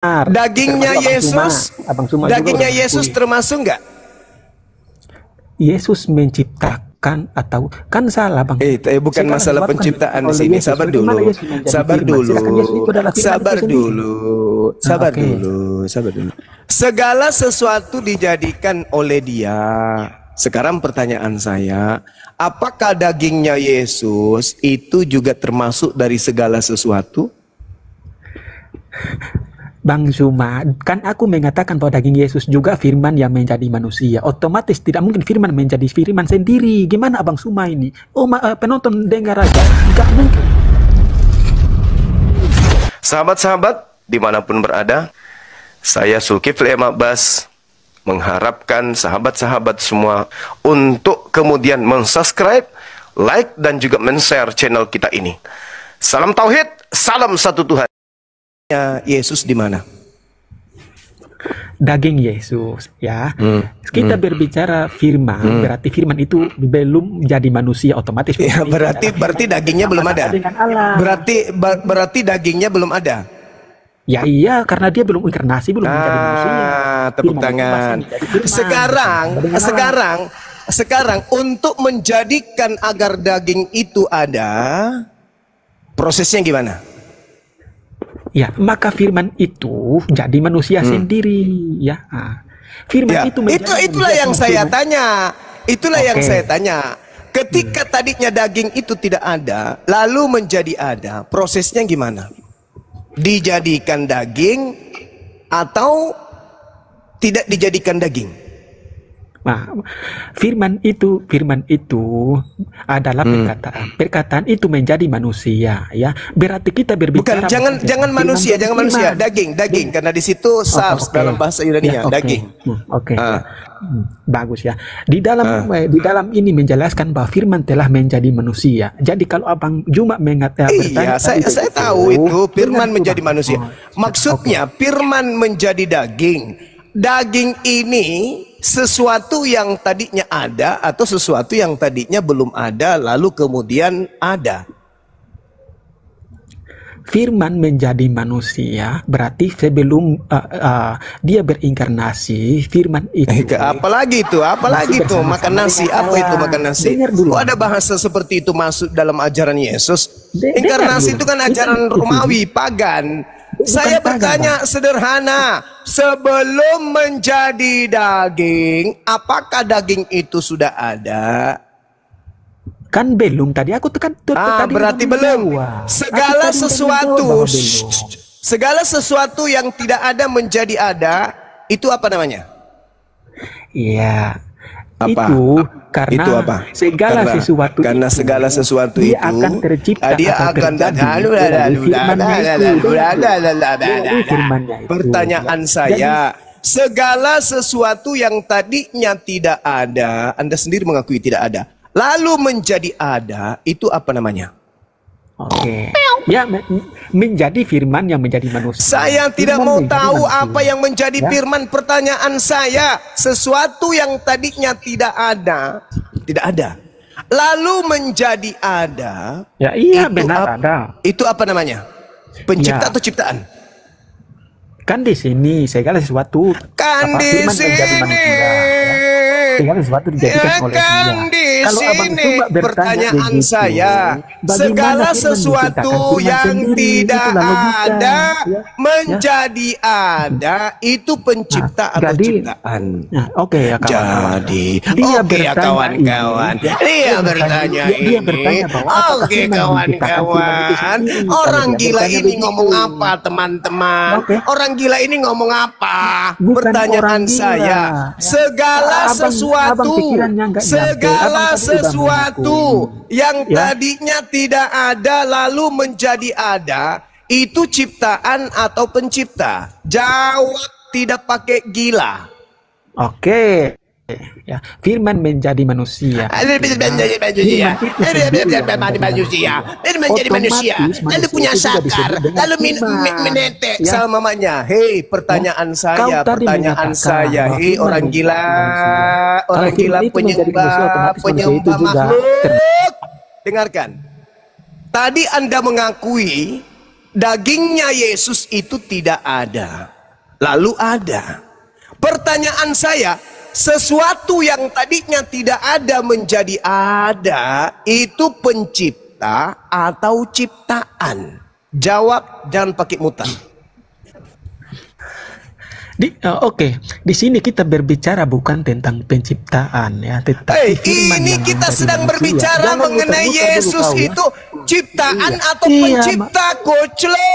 Dagingnya Yesus, dagingnya Yesus termasuk nggak? Yesus menciptakan atau kan salah bang? Bukan masalah penciptaan di sini. Sabar dulu, sabar dulu, sabar dulu, sabar dulu, sabar dulu. Segala sesuatu dijadikan oleh Dia. Sekarang pertanyaan saya, apakah dagingnya Yesus itu juga termasuk dari segala sesuatu? Bang Zuma, kan aku mengatakan bahwa daging Yesus juga firman yang menjadi manusia. Otomatis tidak mungkin firman menjadi firman sendiri. Gimana Bang Zuma ini? Penonton dengar aja. Nggak mungkin. Sahabat-sahabat, dimanapun berada, saya Zulkifli M. Abbas mengharapkan sahabat-sahabat semua untuk kemudian mensubscribe, like, dan juga men-share channel kita ini. Salam Tauhid, salam satu Tuhan. Yesus di mana? Daging Yesus, ya. Kita berbicara firman, berarti firman itu belum jadi manusia otomatis. Ya, berarti dagingnya belum ada. Berarti dagingnya belum ada. Ya iya, karena dia belum inkarnasi, belum menjadi manusia. Tepuk tangan. Sekarang untuk menjadikan agar daging itu ada, prosesnya gimana? Ya, maka firman itu jadi manusia sendiri, ya. Firman itu itulah yang saya tanya. Itulah yang saya tanya. Ketika tadinya daging itu tidak ada, lalu menjadi ada, prosesnya gimana? Dijadikan daging atau tidak dijadikan daging? Nah, firman itu adalah perkataan itu menjadi manusia, ya. Berarti kita berbicara jangan manusia, daging, karena di situ sars dalam bahasa Yunani-nya, daging. Bagus ya. Di dalam ini menjelaskan bahwa firman telah menjadi manusia. Jadi kalau Abang Juma bertanya, saya tahu itu firman menjadi manusia. Maksudnya firman menjadi daging. Daging ini sesuatu yang tadinya ada atau sesuatu yang tadinya belum ada lalu kemudian ada. Firman menjadi manusia berarti sebelum dia berinkarnasi, firman itu. Apalagi itu makan nasi. Apa itu makan nasi? Kok ada bahasa seperti itu masuk dalam ajaran Yesus? Inkarnasi itu kan ajaran Romawi, pagan. Saya bertanya sederhana, sebelum menjadi daging, apakah daging itu sudah ada? Kan belum, tadi aku tekan tadi berarti belum. Segala sesuatu yang tidak ada menjadi ada, itu apa namanya? Iya. Itu karena segala sesuatu itu akan tercipta, dia akan pertanyaan saya, segala sesuatu yang tadinya tidak ada, Anda sendiri mengakui tidak ada, lalu menjadi ada, itu apa namanya? Ya, menjadi firman yang menjadi manusia. Saya tidak mau tahu apa yang menjadi firman. Pertanyaan saya, sesuatu yang tadinya tidak ada, lalu menjadi ada. Ya iya, benar ada. Itu apa namanya? Pencipta atau ciptaan? Kan di sini segala sesuatu. Kan di sini. Segala sesuatu dijadikan oleh Dia. Kalau Abang Juma pertanyaan saya, segala sesuatu yang tidak ada menjadi ada, itu pencipta atau ciptaan? Ya kawan-kawan. Jadi, ya kawan-kawan. Dia bertanya ini. Oke kawan-kawan. Orang gila ini ngomong apa teman-teman? Orang gila ini ngomong apa? Pertanyaan saya, segala sesuatu yang tadinya tidak ada lalu menjadi ada, itu ciptaan atau pencipta? Jawab tidak pakai gila. Ya, firman menjadi manusia. Menjadi manusia. Lalu punya sakar, lalu menetek sama mamanya. Hei, pertanyaan saya, hei orang gila penyembah makhluk. Dengarkan. Tadi Anda mengakui dagingnya Yesus itu tidak ada, lalu ada. Pertanyaan saya, sesuatu yang tadinya tidak ada menjadi ada, itu pencipta atau ciptaan? Jawab, jangan pakai mutar. Oke, di sini kita berbicara bukan tentang penciptaan ya, tetapi ini kita sedang berbicara mengenai Yesus itu ciptaan atau pencipta, koclo.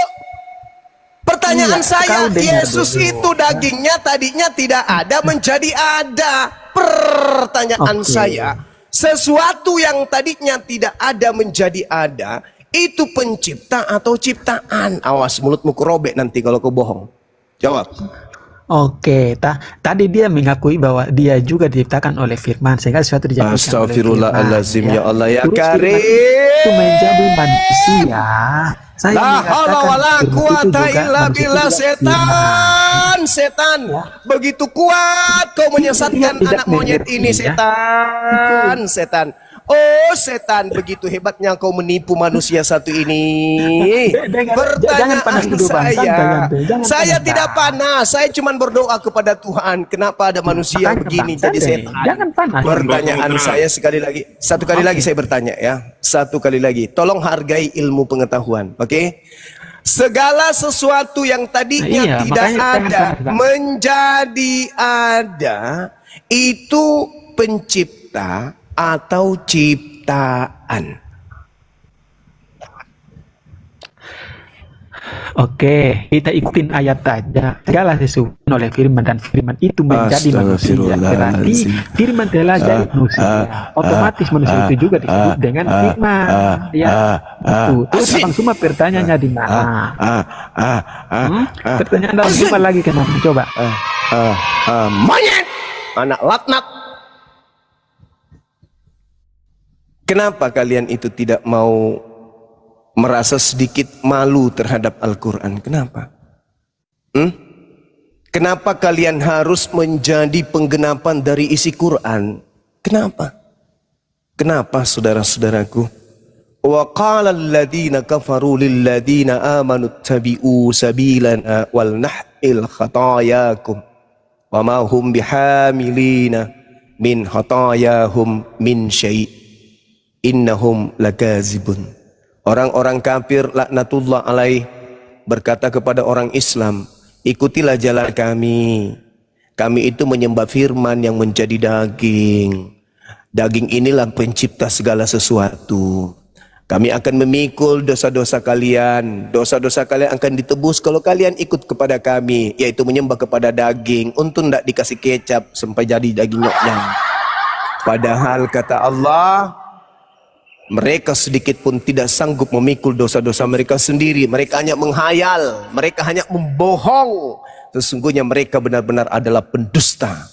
Pertanyaan saya, Yesus itu dagingnya tadinya tidak ada menjadi ada. Pertanyaan saya, sesuatu yang tadinya tidak ada menjadi ada, itu pencipta atau ciptaan? Awas mulutmu kerobek nanti kalau kau bohong. Jawab. Oke, tadi dia mengakui bahwa dia juga diciptakan oleh firman sehingga sesuatu dijadikan oleh firman. Astagfirullahaladzim, ya Allah ya Karim. Itu menjadi manusia. Saya setan. Begitu kuat kau menyesatkan anak monyet ini, setan. Oh setan, begitu hebatnya kau menipu manusia satu ini. Pertanyaan saya tidak panas. Saya cuma berdoa kepada Tuhan. Kenapa ada manusia begini jadi setan? Jangan panas. Pertanyaan saya sekali lagi, satu kali lagi saya bertanya ya. Satu kali lagi, tolong hargai ilmu pengetahuan, oke? Segala sesuatu yang tadinya tidak ada menjadi ada, itu pencipta atau ciptaan? Oke, kita ikutin ayat aja. Segala sesuatu oleh firman dan firman itu menjadi manusia. Berarti firman telah jadi manusia. Otomatis manusia itu juga disebut dengan firman. Ya, terus Abang Suma pertanyaannya di mana? Pertanyaan Abang Suma lagi kenapa? Coba. Monyet, anak laknat. Kenapa kalian itu tidak mau merasa sedikit malu terhadap Al-Quran? Kenapa? Kenapa kalian harus menjadi penggenapan dari isi Quran? Kenapa? Kenapa saudara-saudaraku? Wa qala alladhina kafaru lilladhina amanu tabi'u sabilana wal nahil khatayakum wa ma hum bihamilina min khatayahum min syai' innahum lakazibun. Orang-orang kafir laknatullah alaih berkata kepada orang Islam, ikutilah jalan kami. Kami itu menyembah firman yang menjadi daging. Daging inilah pencipta segala sesuatu. Kami akan memikul dosa-dosa kalian. Dosa-dosa kalian akan ditebus kalau kalian ikut kepada kami, yaitu menyembah kepada daging. Untung tidak dikasih kecap sampai jadi daging nyok-nyang. Padahal kata Allah, mereka sedikit pun tidak sanggup memikul dosa-dosa mereka sendiri. Mereka hanya menghayal, mereka hanya membohong. Sesungguhnya mereka benar-benar adalah pendusta.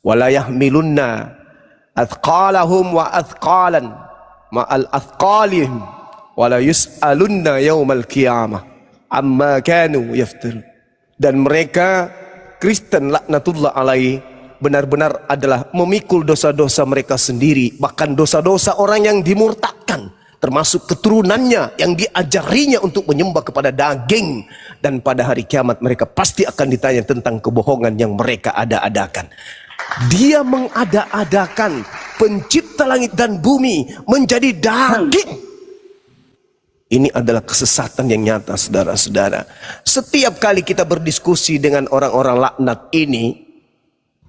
Wala yahmilunna athqalahum wa athqalan ma'al athqalihim wala yus'alunna yawmal qiyamah amma kanu yaftir. Dan mereka Kristen laknatullah alaihi benar-benar adalah memikul dosa-dosa mereka sendiri, bahkan dosa-dosa orang yang dimurtadkan, termasuk keturunannya yang diajarinya untuk menyembah kepada daging. Dan pada hari kiamat mereka pasti akan ditanya tentang kebohongan yang mereka ada-adakan. Dia mengada-adakan pencipta langit dan bumi menjadi daging. Ini adalah kesesatan yang nyata, saudara-saudara. Setiap kali kita berdiskusi dengan orang-orang laknat ini,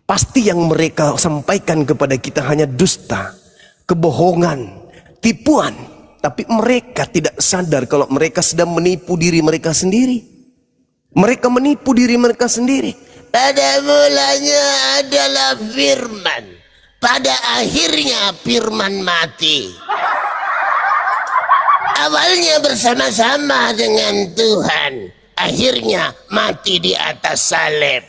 pasti yang mereka sampaikan kepada kita hanya dusta, kebohongan, tipuan. Tapi mereka tidak sadar kalau mereka sedang menipu diri mereka sendiri. Mereka menipu diri mereka sendiri. Pada mulanya adalah firman, pada akhirnya firman mati. Awalnya bersama-sama dengan Tuhan, akhirnya mati di atas salib.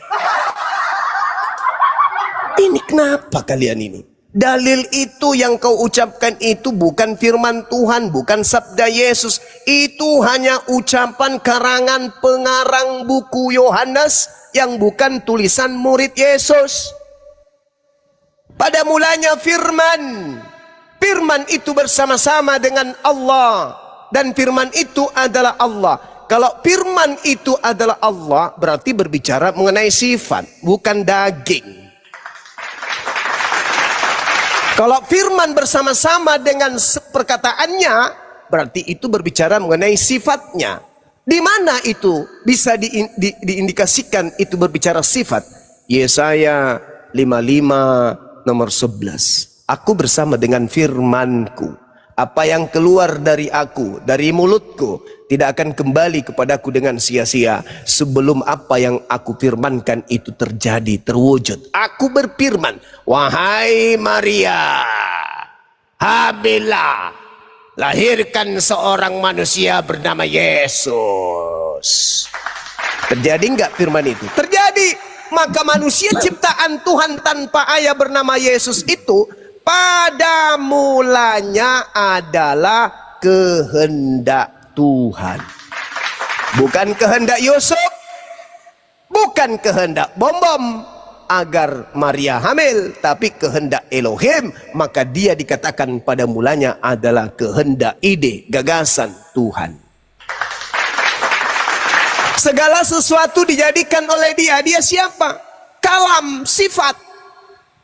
Ini kenapa kalian ini? Dalil itu yang kau ucapkan itu bukan firman Tuhan, bukan sabda Yesus. Itu hanya ucapan karangan pengarang buku Yohanes yang bukan tulisan murid Yesus. Pada mulanya firman. Firman itu bersama-sama dengan Allah. Dan firman itu adalah Allah. Kalau firman itu adalah Allah, berarti berbicara mengenai sifat, bukan daging. Kalau firman bersama-sama dengan perkataannya, berarti itu berbicara mengenai sifatnya. Di mana itu bisa diindikasikan itu berbicara sifat? Yesaya 55 nomor 11. Aku bersama dengan firmanku. Apa yang keluar dari aku, dari mulutku, tidak akan kembali kepadaku dengan sia-sia sebelum apa yang aku firmankan itu terjadi, terwujud. Aku berfirman, wahai Maria, hamillah, lahirkan seorang manusia bernama Yesus. Terjadi enggak firman itu? Terjadi. Maka manusia ciptaan Tuhan tanpa ayah bernama Yesus itu pada mulanya adalah kehendak Tuhan. Bukan kehendak Yusuf, bukan kehendak Bom-Bom agar Maria hamil, tapi kehendak Elohim. Maka dia dikatakan pada mulanya adalah kehendak, ide, gagasan Tuhan. Segala sesuatu dijadikan oleh dia. Dia siapa? Kalam, sifat.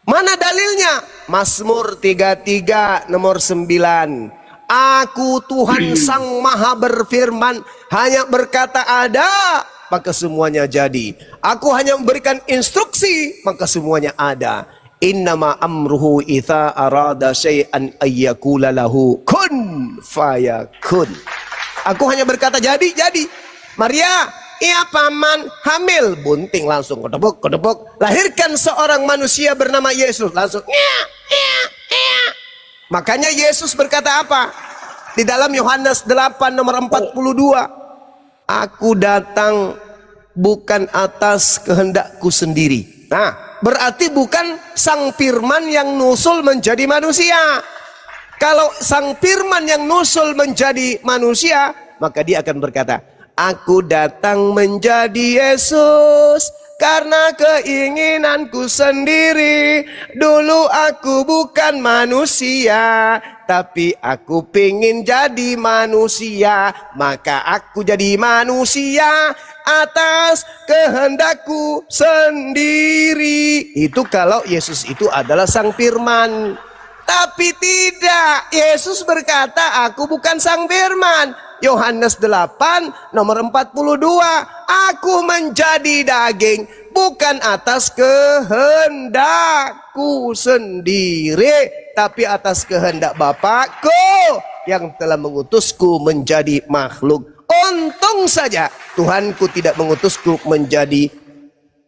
Mana dalilnya? Mazmur 33 nomor 9. Aku Tuhan Sang Maha berfirman, hanya berkata ada, maka semuanya jadi. Aku hanya memberikan instruksi, maka semuanya ada. Innama amruhu idza arada syai'an ayyakula lahu kun fayakun. Aku hanya berkata jadi. Maria, iya paman, hamil, bunting langsung kedebuk. Lahirkan seorang manusia bernama Yesus, langsung iya. Makanya Yesus berkata apa? Di dalam Yohanes 8 nomor 42. Aku datang bukan atas kehendakku sendiri. Nah, berarti bukan sang firman yang nusul menjadi manusia. Kalau sang firman yang nusul menjadi manusia, maka dia akan berkata, aku datang menjadi Yesus karena keinginanku sendiri. Dulu aku bukan manusia, tapi aku pengen jadi manusia. Maka aku jadi manusia atas kehendakku sendiri. Itu kalau Yesus itu adalah sang firman. Tapi tidak, Yesus berkata, aku bukan sang firman. Yohanes 8 nomor 42. Aku menjadi daging bukan atas kehendakku sendiri, tapi atas kehendak Bapakku yang telah mengutusku menjadi makhluk. Untung saja Tuhanku tidak mengutusku menjadi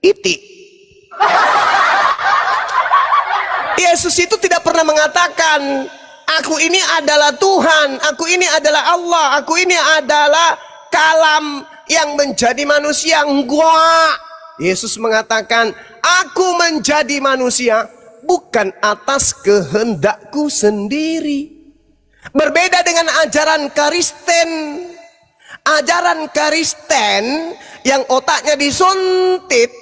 itik. Yesus itu tidak pernah mengatakan, aku ini adalah Tuhan, aku ini adalah Allah, aku ini adalah kalam yang menjadi manusia. Enggak. Yesus mengatakan, aku menjadi manusia bukan atas kehendakku sendiri. Berbeda dengan ajaran Kristen. Ajaran Kristen yang otaknya disuntit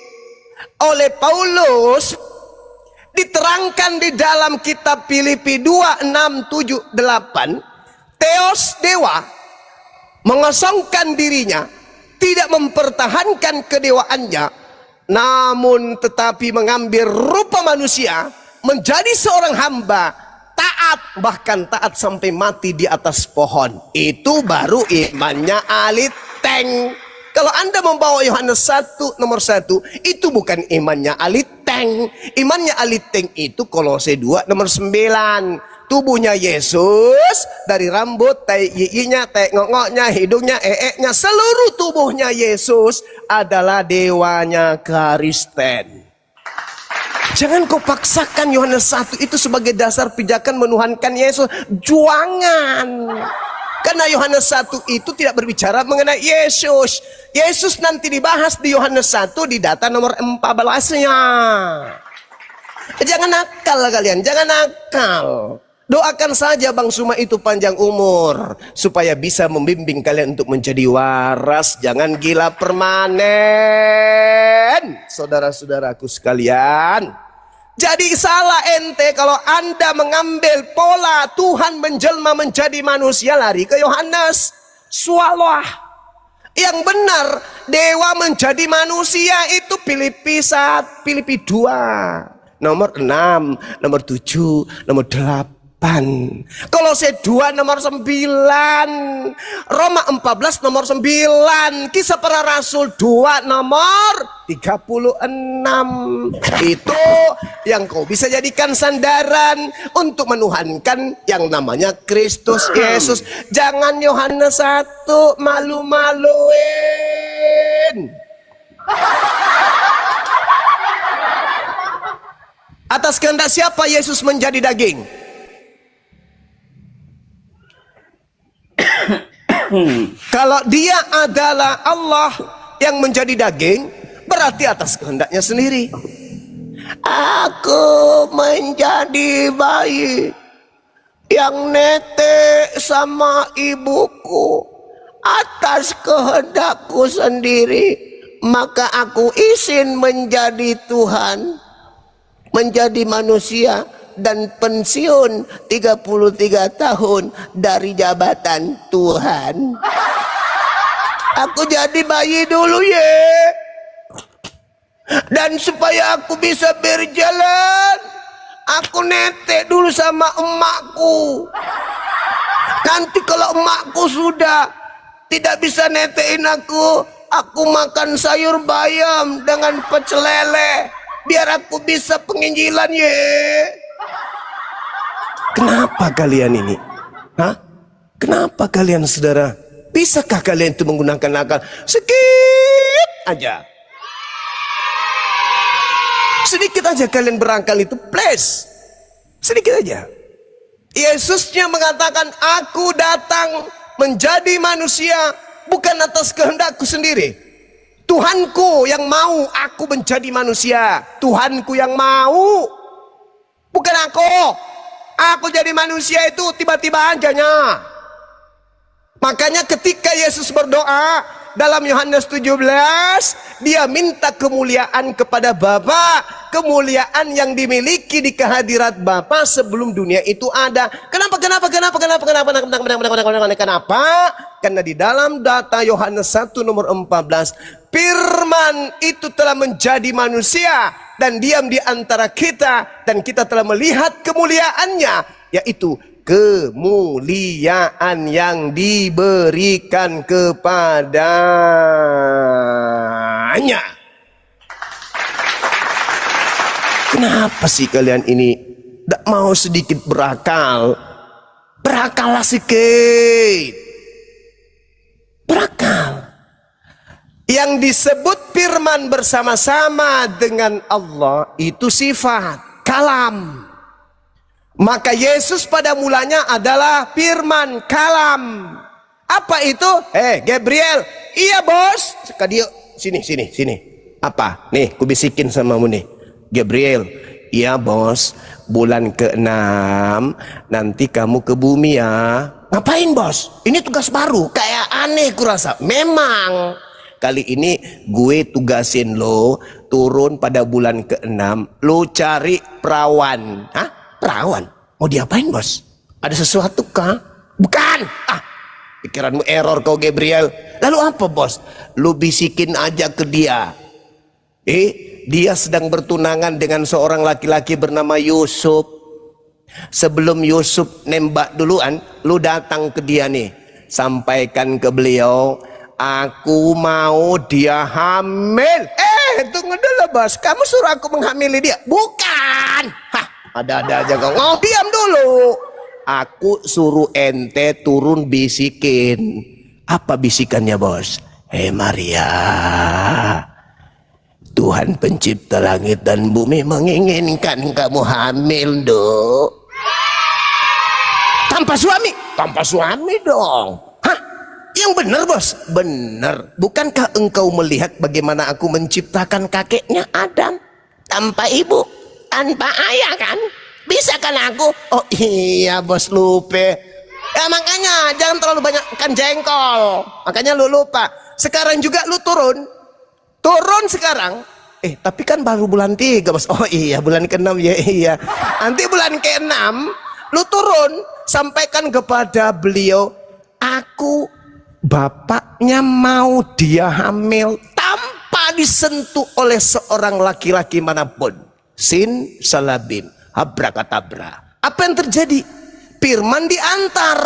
oleh Paulus, diterangkan di dalam kitab Filipi 2, 6, 7, 8. Theos, dewa, mengosongkan dirinya, tidak mempertahankan kedewaannya, namun tetapi mengambil rupa manusia, menjadi seorang hamba, taat, bahkan taat sampai mati di atas pohon. Itu baru imannya aliteng. Kalau Anda membawa Yohanes 1 nomor 1, itu bukan imannya aliteng. Imannya aliteng itu Kolose 2 nomor 9. Tubuhnya Yesus, dari rambut, tai giginya, tai ngoknya, hidungnya, eeknya, seluruh tubuhnya Yesus adalah dewanya Kristen. Jangan kau paksakan Yohanes 1 itu sebagai dasar pijakan menuhankan Yesus. Juangan. Karena Yohanes 1 itu tidak berbicara mengenai Yesus. Yesus nanti dibahas di Yohanes 1 di data nomor 14-nya. Jangan nakal kalian, jangan nakal. Doakan saja Bang Suma itu panjang umur, supaya bisa membimbing kalian untuk menjadi waras. Jangan gila permanen, saudara-saudaraku sekalian. Jadi salah ente kalau Anda mengambil pola Tuhan menjelma menjadi manusia, lari ke Yohanes. Swalloh. Yang benar dewa menjadi manusia itu Filipi 1, Filipi 2, nomor 6, nomor 7, nomor 8. Kolose 2 nomor 9, Roma 14 nomor 9, Kisah Para Rasul 2 nomor 36. Itu yang kau bisa jadikan sandaran untuk menuhankan yang namanya Kristus Yesus. Jangan Yohanes 1 malu-maluin. Atas kehendak siapa Yesus menjadi daging? Kalau dia adalah Allah yang menjadi daging, berarti atas kehendaknya sendiri. Aku menjadi bayi yang netek sama ibuku atas kehendakku sendiri, maka aku izin menjadi Tuhan, menjadi manusia, dan pensiun 33 tahun dari jabatan Tuhan. Aku jadi bayi dulu ye. Dan supaya aku bisa berjalan, aku netek dulu sama emakku. Nanti kalau emakku sudah tidak bisa netein aku makan sayur bayam dengan pecel lele biar aku bisa penginjilan ye. Kenapa kalian ini? Hah? Kenapa kalian saudara? Bisakah kalian itu menggunakan akal? Sedikit aja. Sedikit aja kalian berakal itu, please. Sedikit aja. Yesusnya mengatakan, aku datang menjadi manusia bukan atas kehendakku sendiri. Tuhanku yang mau aku menjadi manusia. Tuhanku yang mau. Bukan aku. Aku jadi manusia itu tiba-tiba ajanya. Makanya ketika Yesus berdoa dalam Yohanes 17, dia minta kemuliaan kepada Bapa, kemuliaan yang dimiliki di kehadirat Bapa sebelum dunia itu ada. Kenapa? Karena di dalam data Yohanes 1 nomor 14, Firman itu telah menjadi manusia dan diam di antara kita, dan kita telah melihat kemuliaannya, yaitu kemuliaan yang diberikan kepadanya. Kenapa sih kalian ini tidak mau sedikit berakal? Berakallah sedikit. Berakal. Yang disebut firman bersama-sama dengan Allah itu sifat kalam. Maka Yesus pada mulanya adalah firman kalam. Apa itu? Gabriel. Iya bos. Dia sini. Apa? Nih, ku bisikin samamu nih. Gabriel. Iya bos. Bulan ke-6 nanti kamu ke bumi ya. Ngapain bos? Ini tugas baru. Kayak aneh kurasa. Memang. Kali ini gue tugasin lo turun pada bulan ke-6. Lo cari perawan. Hah? Perawan? Mau diapain bos? Ada sesuatu kah? Bukan. Pikiranmu error kau Gabriel. Lalu apa bos? Lu bisikin aja ke dia. Dia sedang bertunangan dengan seorang laki-laki bernama Yusuf. Sebelum Yusuf nembak duluan, lu datang ke dia nih. Sampaikan ke beliau, aku mau dia hamil. Tunggu dulu bos. Kamu suruh aku menghamili dia? Bukan. Ada-ada aja kau. Diam dulu. Aku suruh ente turun bisikin. Apa bisikannya bos? Maria, Tuhan pencipta langit dan bumi menginginkan kamu hamil dong. Tanpa suami? Tanpa suami dong. Hah? Yang benar bos? Benar. Bukankah engkau melihat bagaimana aku menciptakan kakeknya Adam? Tanpa ibu, tanpa ayah kan? Bisa kan aku? Oh iya bos, lupa. Ya makanya jangan terlalu banyak kan jengkol. Makanya lu lupa. Sekarang juga lu turun sekarang. Tapi kan baru bulan 3 bos. Oh iya bulan ke-6 ya iya. Nanti bulan ke-6 lu turun, sampaikan kepada beliau, aku bapaknya mau dia hamil tanpa disentuh oleh seorang laki-laki manapun. Sin salabim, abrakadabra. Apa yang terjadi? Firman diantar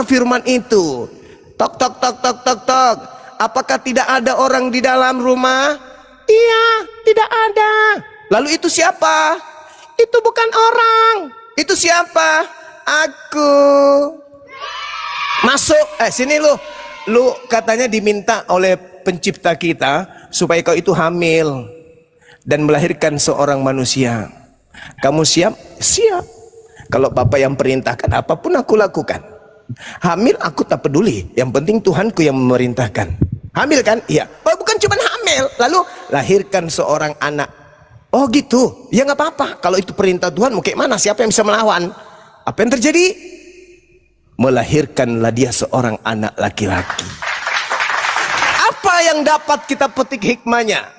firman itu. Tok tok tok tok tok tok. Apakah tidak ada orang di dalam rumah? Iya, tidak ada. Lalu itu siapa? Itu bukan orang. Itu siapa? Aku. Masuk. Sini lu. Lu katanya diminta oleh pencipta kita supaya kau itu hamil dan melahirkan seorang manusia. Kamu siap? Siap. Kalau Bapak yang perintahkan, apapun aku lakukan. Hamil aku tak peduli. Yang penting Tuhanku yang memerintahkan. Hamil kan? Iya. Oh, bukan cuma hamil. Lalu lahirkan seorang anak. Oh gitu. Ya nggak apa-apa. Kalau itu perintah Tuhan, mau kayak mana? Siapa yang bisa melawan? Apa yang terjadi? Melahirkanlah dia seorang anak laki-laki. Apa yang dapat kita petik hikmahnya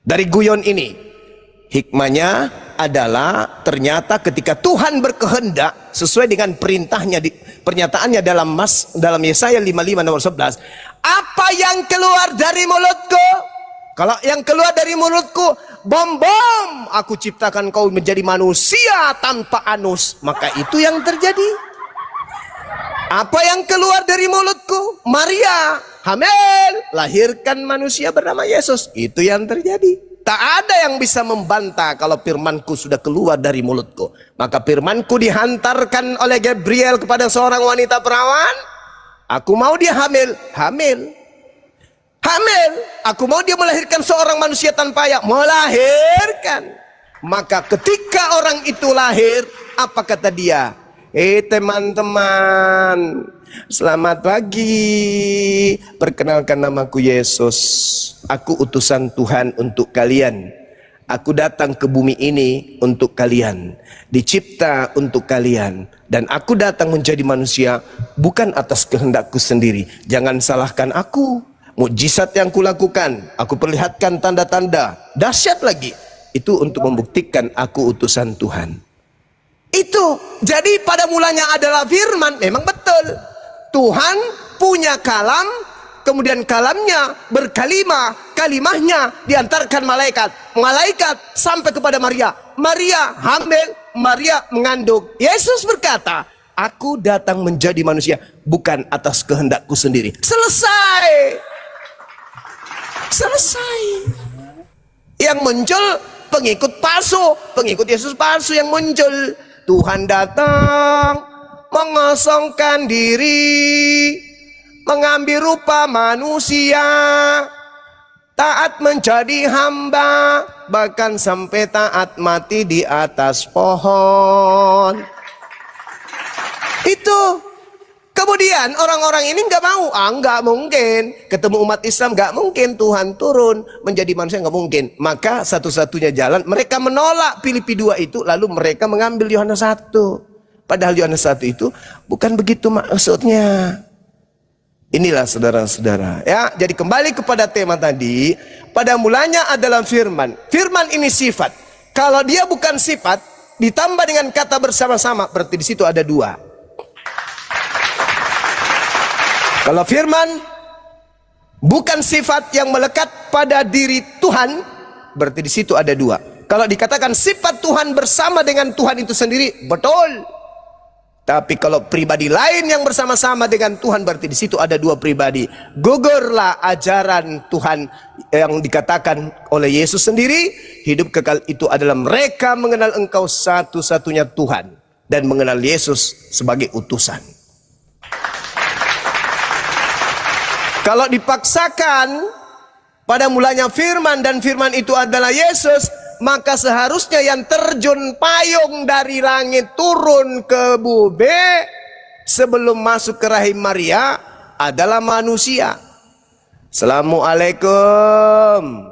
dari guyon ini? Hikmahnya adalah ternyata ketika Tuhan berkehendak sesuai dengan perintahnya, pernyataannya dalam Yesaya 55 nomor 11, apa yang keluar dari mulutku? Kalau yang keluar dari mulutku, bom, aku ciptakan kau menjadi manusia tanpa anus, maka itu yang terjadi. Apa yang keluar dari mulutku? Maria hamil, lahirkan manusia bernama Yesus. Itu yang terjadi. Tak ada yang bisa membantah kalau firmanku sudah keluar dari mulutku. Maka firmanku dihantarkan oleh Gabriel kepada seorang wanita perawan. Aku mau dia hamil. Aku mau dia melahirkan seorang manusia tanpa ayah. Melahirkan. Maka ketika orang itu lahir, apa kata dia? Teman-teman, selamat pagi. Perkenalkan, namaku Yesus. Aku utusan Tuhan untuk kalian. Aku datang ke bumi ini untuk kalian, dicipta untuk kalian. Dan aku datang menjadi manusia bukan atas kehendakku sendiri. Jangan salahkan aku. Mukjizat yang kulakukan, aku perlihatkan tanda-tanda dahsyat lagi, itu untuk membuktikan aku utusan Tuhan. Itu jadi pada mulanya adalah firman. Memang betul, Tuhan punya kalam, kemudian kalamnya berkalimah, kalimahnya diantarkan malaikat sampai kepada Maria. Maria hamil, Maria mengandung. Yesus berkata, aku datang menjadi manusia bukan atas kehendakku sendiri. Selesai. Yang muncul pengikut palsu, pengikut Yesus palsu yang muncul. Tuhan datang mengosongkan diri, mengambil rupa manusia, taat menjadi hamba, bahkan sampai taat mati di atas pohon. Itu. Kemudian orang-orang ini nggak mau. Nggak mungkin. Ketemu umat Islam nggak mungkin Tuhan turun menjadi manusia, nggak mungkin. Maka satu-satunya jalan mereka menolak Filipi 2 itu, lalu mereka mengambil Yohanes 1. Padahal Yohanes 1 itu bukan begitu maksudnya. Inilah saudara-saudara. Ya, jadi kembali kepada tema tadi. Pada mulanya adalah firman. Firman ini sifat. Kalau dia bukan sifat, ditambah dengan kata bersama-sama, berarti di situ ada dua. Kalau firman bukan sifat yang melekat pada diri Tuhan, berarti di situ ada dua. Kalau dikatakan sifat Tuhan bersama dengan Tuhan itu sendiri, betul. Tapi kalau pribadi lain yang bersama-sama dengan Tuhan, berarti di situ ada dua pribadi. Gugurlah ajaran Tuhan yang dikatakan oleh Yesus sendiri. Hidup kekal itu adalah mereka mengenal Engkau satu-satunya Tuhan dan mengenal Yesus sebagai utusan. Kalau dipaksakan pada mulanya firman dan firman itu adalah Yesus, maka seharusnya yang terjun payung dari langit turun ke bumi sebelum masuk ke rahim Maria adalah manusia. Assalamualaikum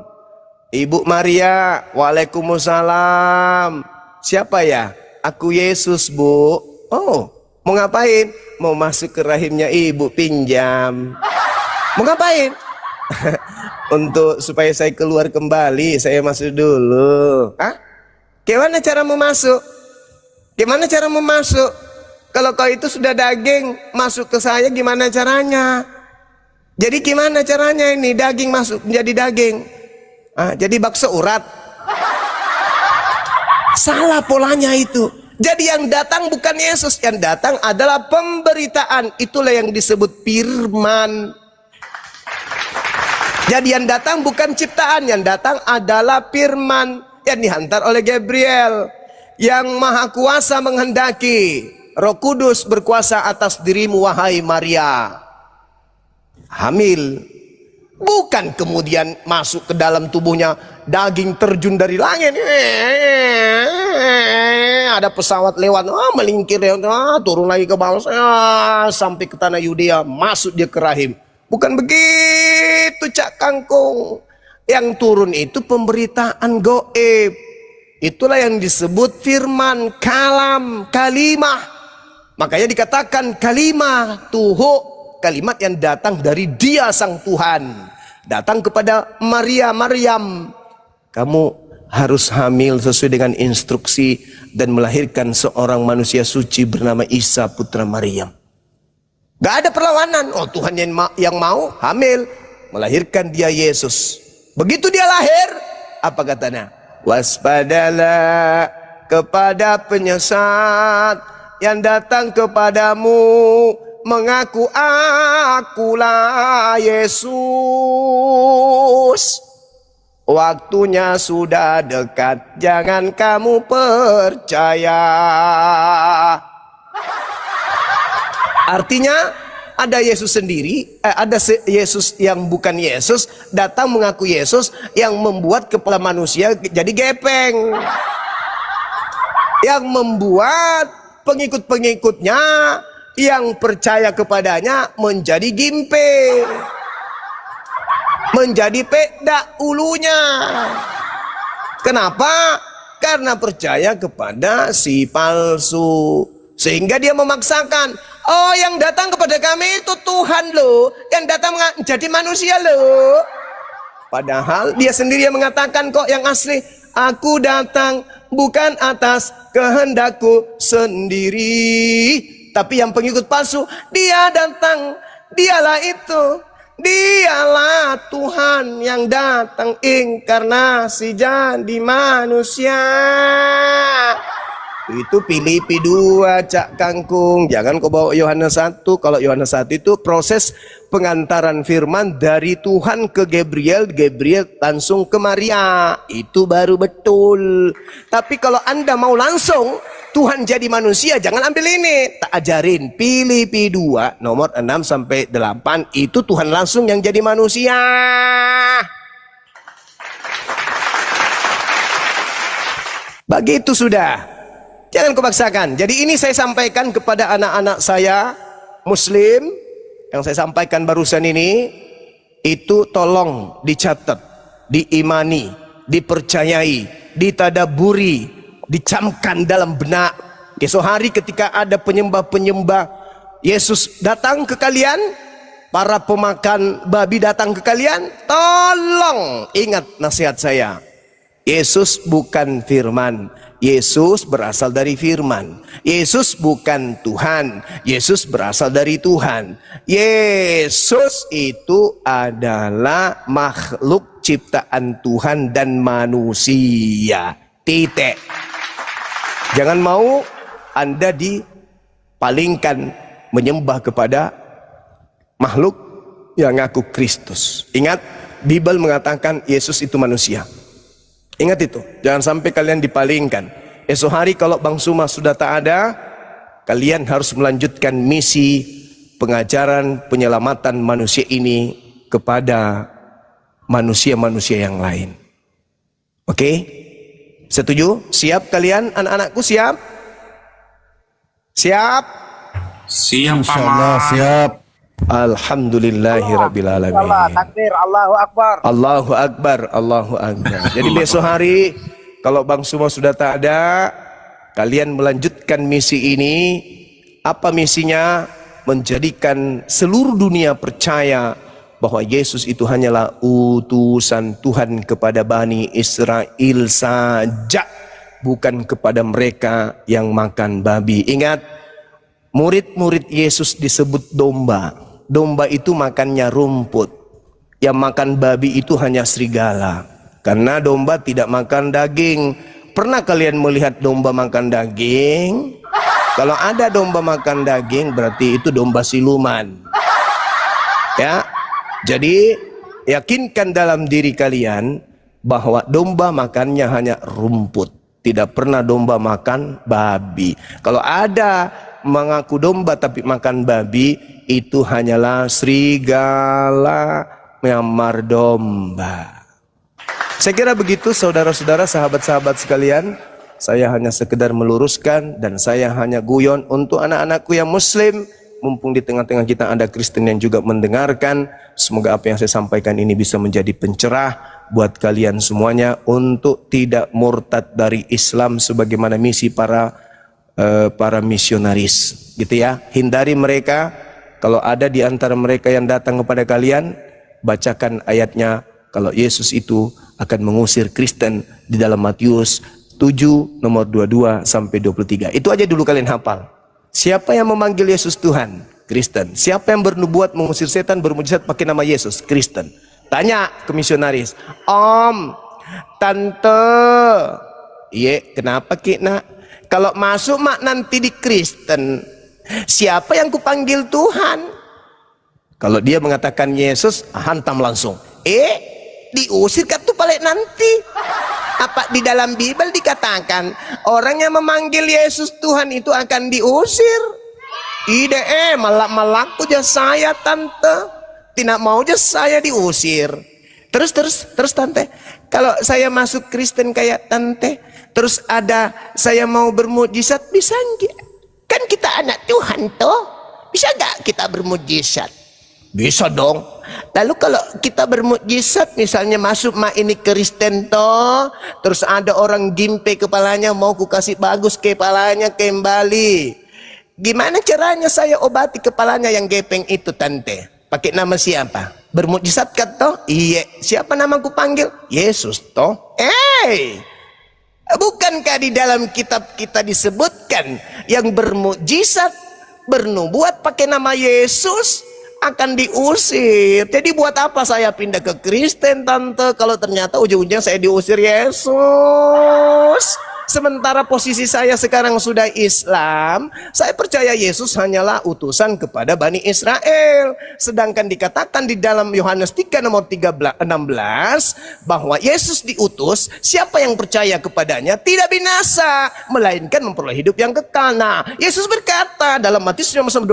Ibu Maria. Waalaikumsalam. Siapa ya? Aku Yesus, Bu. Oh, mau ngapain? Mau masuk ke rahimnya Ibu, pinjam. Mau ngapain? Untuk supaya saya keluar kembali, saya masuk dulu. Gimana cara mau masuk? Gimana cara mau masuk? Kalau kau itu sudah daging masuk ke saya, gimana caranya? Jadi gimana caranya ini daging masuk menjadi daging? Jadi bakso urat. Salah polanya itu. Jadi yang datang bukan Yesus, yang datang adalah pemberitaan. Itulah yang disebut firman. Jadi yang datang bukan ciptaan, yang datang adalah firman yang dihantar oleh Gabriel. Yang Maha Kuasa menghendaki, Roh Kudus berkuasa atas dirimu wahai Maria. Hamil. Bukan kemudian masuk ke dalam tubuhnya daging terjun dari langit. Ada pesawat lewat, melingkir, turun lagi ke bawah, sampai ke tanah Yudea, masuk dia ke rahim. Bukan begitu, Cak Kangkung. Yang turun itu pemberitaan goib. Itulah yang disebut firman, kalam, kalimah. Makanya dikatakan kalimah, tuhu, kalimat yang datang dari Dia sang Tuhan. Datang kepada Maryam. Kamu harus hamil sesuai dengan instruksi dan melahirkan seorang manusia suci bernama Isa putra Maryam. Gak ada perlawanan. Oh, Tuhan yang mau hamil, melahirkan dia Yesus. Begitu dia lahir, apa katanya? Waspadalah kepada penyesat yang datang kepadamu, mengaku akulah Yesus. Waktunya sudah dekat, jangan kamu percaya. Artinya ada Yesus sendiri, ada Yesus yang bukan Yesus datang mengaku Yesus yang membuat kepala manusia jadi gepeng, yang membuat pengikut-pengikutnya yang percaya kepadanya menjadi gimpe, menjadi peda ulunya. Kenapa? Karena percaya kepada si palsu, sehingga dia memaksakan, oh yang datang kepada kami itu Tuhan loh, yang datang menjadi manusia loh. Padahal dia sendiri yang mengatakan kok yang asli, aku datang bukan atas kehendakku sendiri. Tapi yang pengikut palsu, dia datang, dialah itu, dialah Tuhan yang datang inkarnasi jadi manusia. Itu Filipi 2, Cak Kangkung. Jangan kau bawa Yohanes 1. Kalau Yohanes 1 itu proses pengantaran firman dari Tuhan ke Gabriel, Gabriel langsung ke Maria. Itu baru betul. Tapi kalau Anda mau langsung Tuhan jadi manusia, jangan ambil ini. Tak ajarin Filipi 2 nomor 6 sampai 8 itu Tuhan langsung yang jadi manusia. Begitu sudah. Jangan kau paksakan. Jadi ini saya sampaikan kepada anak-anak saya Muslim, yang saya sampaikan barusan ini, itu tolong dicatat, diimani, dipercayai, ditadaburi, dicamkan dalam benak. Esok hari ketika ada penyembah-penyembah Yesus datang ke kalian, para pemakan babi datang ke kalian, tolong ingat nasihat saya. Yesus bukan firman. Yesus berasal dari firman. Yesus bukan Tuhan. Yesus berasal dari Tuhan. Yesus itu adalah makhluk ciptaan Tuhan dan manusia. Titik. Jangan mau Anda dipalingkan menyembah kepada makhluk yang ngaku Kristus. Ingat, Bible mengatakan Yesus itu manusia. Ingat itu, jangan sampai kalian dipalingkan. Esok hari kalau Bang Suma sudah tak ada, kalian harus melanjutkan misi pengajaran penyelamatan manusia ini kepada manusia-manusia yang lain. Oke? Setuju? Siap kalian anak-anakku, siap? Siap? Siap, Insyaallah siap. Alhamdulillahirabbil alamin. Allah, takbir, Allahu Akbar. Allahu Akbar, Allahu Akbar. Jadi besok hari kalau Bang Suma sudah tak ada, kalian melanjutkan misi ini. Apa misinya? Menjadikan seluruh dunia percaya bahwa Yesus itu hanyalah utusan Tuhan kepada Bani Israel saja, bukan kepada mereka yang makan babi. Ingat, Murid-murid Yesus disebut domba. Domba itu makannya rumput. Yang makan babi itu hanya serigala. Karena domba tidak makan daging. Pernah kalian melihat domba makan daging? Kalau ada domba makan daging, berarti itu domba siluman. Ya, jadi yakinkan dalam diri kalian bahwa domba makannya hanya rumput. Tidak pernah domba makan babi. Kalau ada mengaku domba tapi makan babi, itu hanyalah serigala menyamar domba. Saya kira begitu saudara-saudara, sahabat-sahabat sekalian. Saya hanya sekedar meluruskan dan saya hanya guyon untuk anak-anakku yang muslim. Mumpung di tengah-tengah kita ada Kristen yang juga mendengarkan. Semoga apa yang saya sampaikan ini bisa menjadi pencerah buat kalian semuanya untuk tidak murtad dari Islam sebagaimana misi para misionaris, gitu ya. Hindari mereka. Kalau ada di antara mereka yang datang kepada kalian, bacakan ayatnya kalau Yesus itu akan mengusir Kristen di dalam Matius 7 nomor 22 sampai 23. Itu aja dulu kalian hafal. Siapa yang memanggil Yesus Tuhan? Kristen. Siapa yang bernubuat mengusir setan bermujizat pakai nama Yesus? Kristen. Tanya ke misionaris, Om, Tante, iya kenapa Ki nak? Kalau masuk mak nanti di Kristen, siapa yang kupanggil Tuhan? Kalau dia mengatakan Yesus, hantam langsung. Diusir kan tuh balik nanti. Apa di dalam Bible dikatakan orang yang memanggil Yesus Tuhan itu akan diusir? Malaku aja saya tante, tidak mau aja saya diusir. Terus tante, kalau saya masuk Kristen kayak tante, terus ada saya mau bermujizat, bisa enggak? Kan kita anak Tuhan toh, bisa enggak kita bermujizat? Bisa dong. Lalu kalau kita bermujizat, misalnya masuk mak ini Kristen toh, terus ada orang gimpe kepalanya, mau ku kasih bagus kepalanya kembali. Gimana caranya saya obati kepalanya yang gepeng itu tante? Pakai nama siapa? Bermujizat kan toh? Iya. Siapa nama ku panggil? Yesus toh. Bukankah di dalam kitab kita disebutkan yang bermujizat, bernubuat pakai nama Yesus akan diusir. Jadi buat apa saya pindah ke Kristen tante kalau ternyata ujung-ujungnya saya diusir Yesus? Sementara posisi saya sekarang sudah Islam, saya percaya Yesus hanyalah utusan kepada Bani Israel. Sedangkan dikatakan di dalam Yohanes 3 nomor 16 bahwa Yesus diutus, siapa yang percaya kepadanya tidak binasa, melainkan memperoleh hidup yang kekal. Nah, Yesus berkata dalam Matius 24,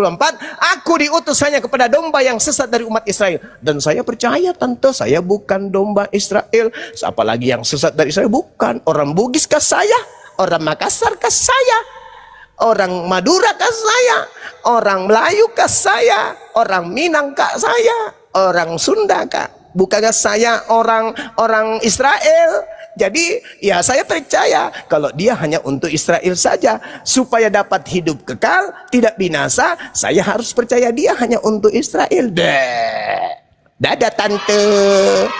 aku diutus hanya kepada domba yang sesat dari umat Israel. Dan saya percaya tante, saya bukan domba Israel. Siapa lagi yang sesat dari Israel? Bukan. Orang Bugis kah saya? Orang Makassar kah saya? Orang Madura kah saya? Orang Melayu kah saya? Orang Minang kah saya? Orang Sunda kah? Bukankah saya orang Israel? Jadi ya saya percaya kalau dia hanya untuk Israel saja. Supaya dapat hidup kekal, tidak binasa, saya harus percaya dia hanya untuk Israel. Dadah tante,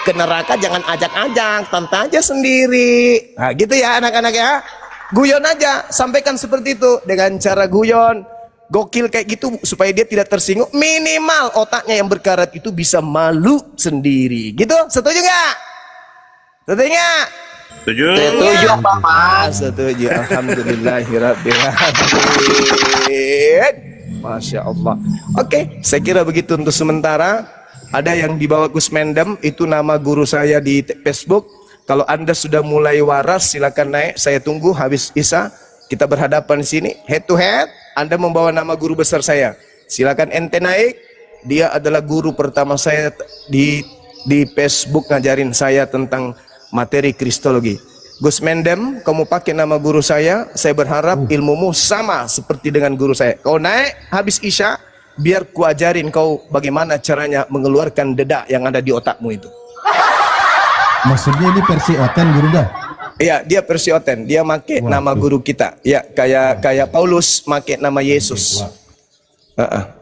ke neraka jangan ajak-ajak, tante aja sendiri. Nah gitu ya anak-anak ya. Guyon aja, sampaikan seperti itu dengan cara guyon, gokil kayak gitu supaya dia tidak tersinggung. Minimal otaknya yang berkarat itu bisa malu sendiri. Gitu, setuju nggak? Setuju nggak? Setuju. Setuju Papa. Setuju. Alhamdulillahirabbil alamin. Masya Allah. Oke, saya kira begitu untuk sementara. Ada yang dibawa Gus Mendem, itu nama guru saya di Facebook. Kalau Anda sudah mulai waras, silakan naik. Saya tunggu habis Isya. Kita berhadapan di sini, head to head. Anda membawa nama guru besar saya. Silakan ente naik. Dia adalah guru pertama saya di Facebook ngajarin saya tentang materi kristologi. Gus Mendem, kamu pakai nama guru saya berharap ilmumu sama seperti dengan guru saya. Kau naik habis Isya, biar kuajarin kau bagaimana caranya mengeluarkan dedak yang ada di otakmu itu. Maksudnya ini versi Oten guru dah? Iya, dia versi Oten. Dia make nama guru kita. Ya, kayak Paulus make nama Yesus.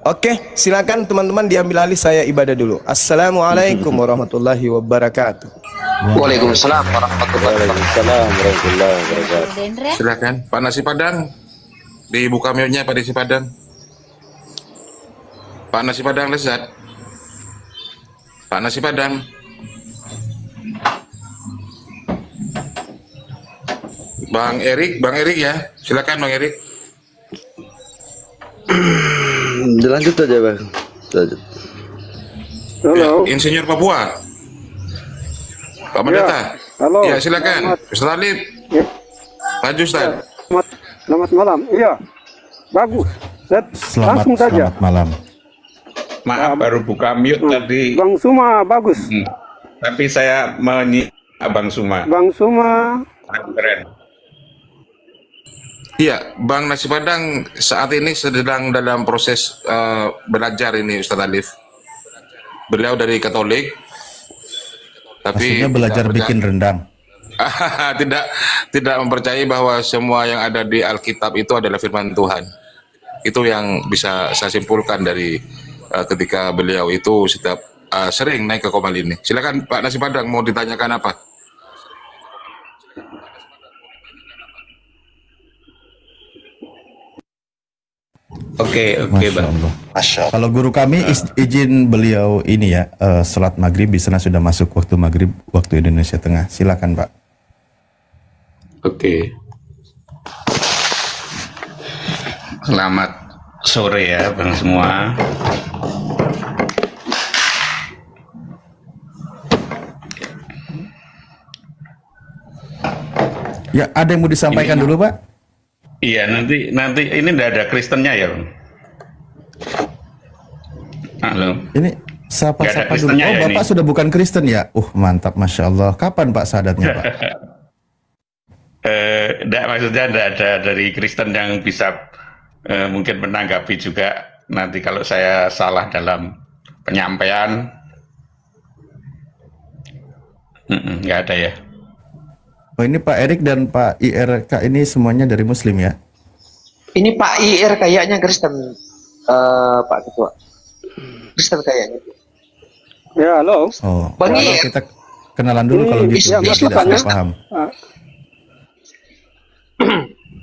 Oke, silakan teman-teman diambil alih, saya ibadah dulu. Assalamualaikum warahmatullahi wabarakatuh. Waalaikumsalam warahmatullahi wabarakatuh. Silakan Pak Nasi Padang, dibuka mute-nya Pak Nasi Padang. Pak Nasi Padang lezat. Pak Nasi Padang. Bang Erik ya. Silakan Bang Erik. Lanjut aja bang. Lanjut. Halo. Ya, Insinyur Papua. Pak Pendeta. Halo. Ya, silakan. Ustaz Alif. Ya. Maju, Ustaz. Selamat malam. Iya. Bagus. Langsung saja. Selamat malam. Maaf baru buka mute tadi. Bang Suma bagus. Tapi saya Bang Suma. Bang Suma. Keren. Iya, Bang Nasi Padang saat ini sedang dalam proses belajar ini Ustaz Alif. Beliau dari Katolik, tapi Maksudnya belajar bikin rendang. tidak mempercayai bahwa semua yang ada di Alkitab itu adalah firman Tuhan. Itu yang bisa saya simpulkan dari ketika beliau itu setiap sering naik ke Komal ini. Silakan Pak Nasi Padang, mau ditanyakan apa? Oke, Bang. Masya Allah. Kalau guru kami izin beliau ini ya, sholat maghrib di sana sudah masuk waktu maghrib waktu Indonesia Tengah. Silakan Pak. Oke. Selamat sore ya Bang semua. Ya, ada yang mau disampaikan dulu Pak? Iya, nanti ini udah ada Kristennya ya, Bang. Halo. Ini sapa-sapa dulu. Kristennya Oh, ya Bapak ini. sudah bukan Kristen ya? Mantap, Masya Allah. Kapan Pak sadatnya Pak? Enggak, maksudnya enggak ada dari Kristen yang bisa mungkin menanggapi juga nanti kalau saya salah dalam penyampaian. Enggak ada ya. Oh, ini Pak Erik dan Pak IRK ini semuanya dari Muslim ya? Ini Pak IR kayaknya Kristen, Pak Ketua. Kristen kayaknya. Ya, halo. Oh, Bang kalau IR. kita kenalan dulu kalau gitu Iya, biar masuk tidak kan, salah paham.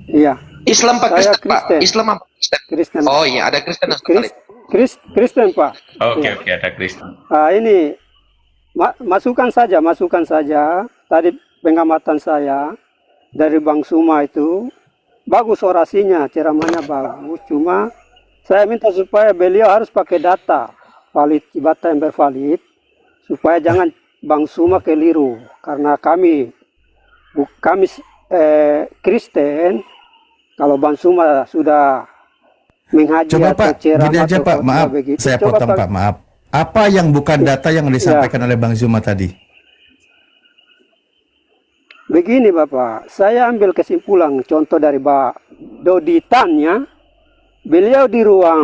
Iya. Islam Pak Saya Kristen, Pak. Kristen. Islam apa Kristen? Kristen. Oh iya, ada Kristen dan Katolik. Kristen Pak. Oke, Iya. ada Kristen. Ini masukkan saja. Tadi pengamatan saya dari Bang Suma itu bagus orasinya, ceramahnya bagus. Cuma saya minta supaya beliau harus pakai data yang bervalid supaya jangan Bang Suma keliru karena kami Kristen. Kalau Bang Suma sudah menghaji Coba atau Pak, ceramah gini aja atau Pak, khotbah maaf, begitu, saya coba potong Pak, maaf. Apa yang bukan data yang disampaikan oleh Bang Zuma tadi? Begini Bapak, saya ambil kesimpulan contoh dari Pak Dodi Tan ya. Beliau di ruang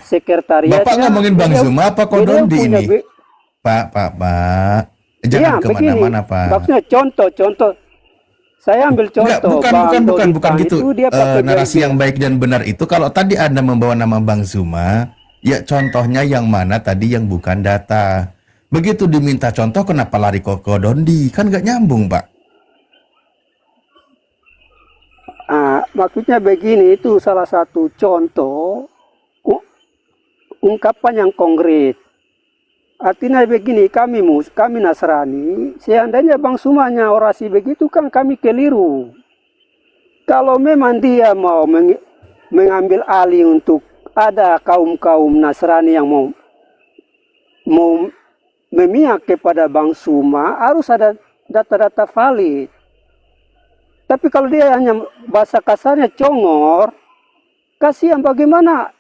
sekretariatnya. Bapak ngomongin Bang Zuma apa Kodondi ini? Pak. Jangan ya, kemana-mana Pak. Maksudnya contoh. Saya ambil contoh. Bukan gitu. Narasi yang baik dan benar itu kalau tadi Anda membawa nama Bang Zuma, ya contohnya yang mana tadi yang bukan data. Begitu diminta contoh kenapa lari ke Kodondi? Kan nggak nyambung Pak. Maksudnya begini, itu salah satu contoh ungkapan yang konkret. Artinya begini, kami Nasrani, seandainya Bang Sumanya orasi begitu kan kami keliru. Kalau memang dia mau mengambil alih untuk ada kaum-kaum Nasrani yang mau memihak kepada Bang Suma, harus ada data-data valid. Tapi kalau dia hanya bahasa kasarnya congor, kasihan bagaimana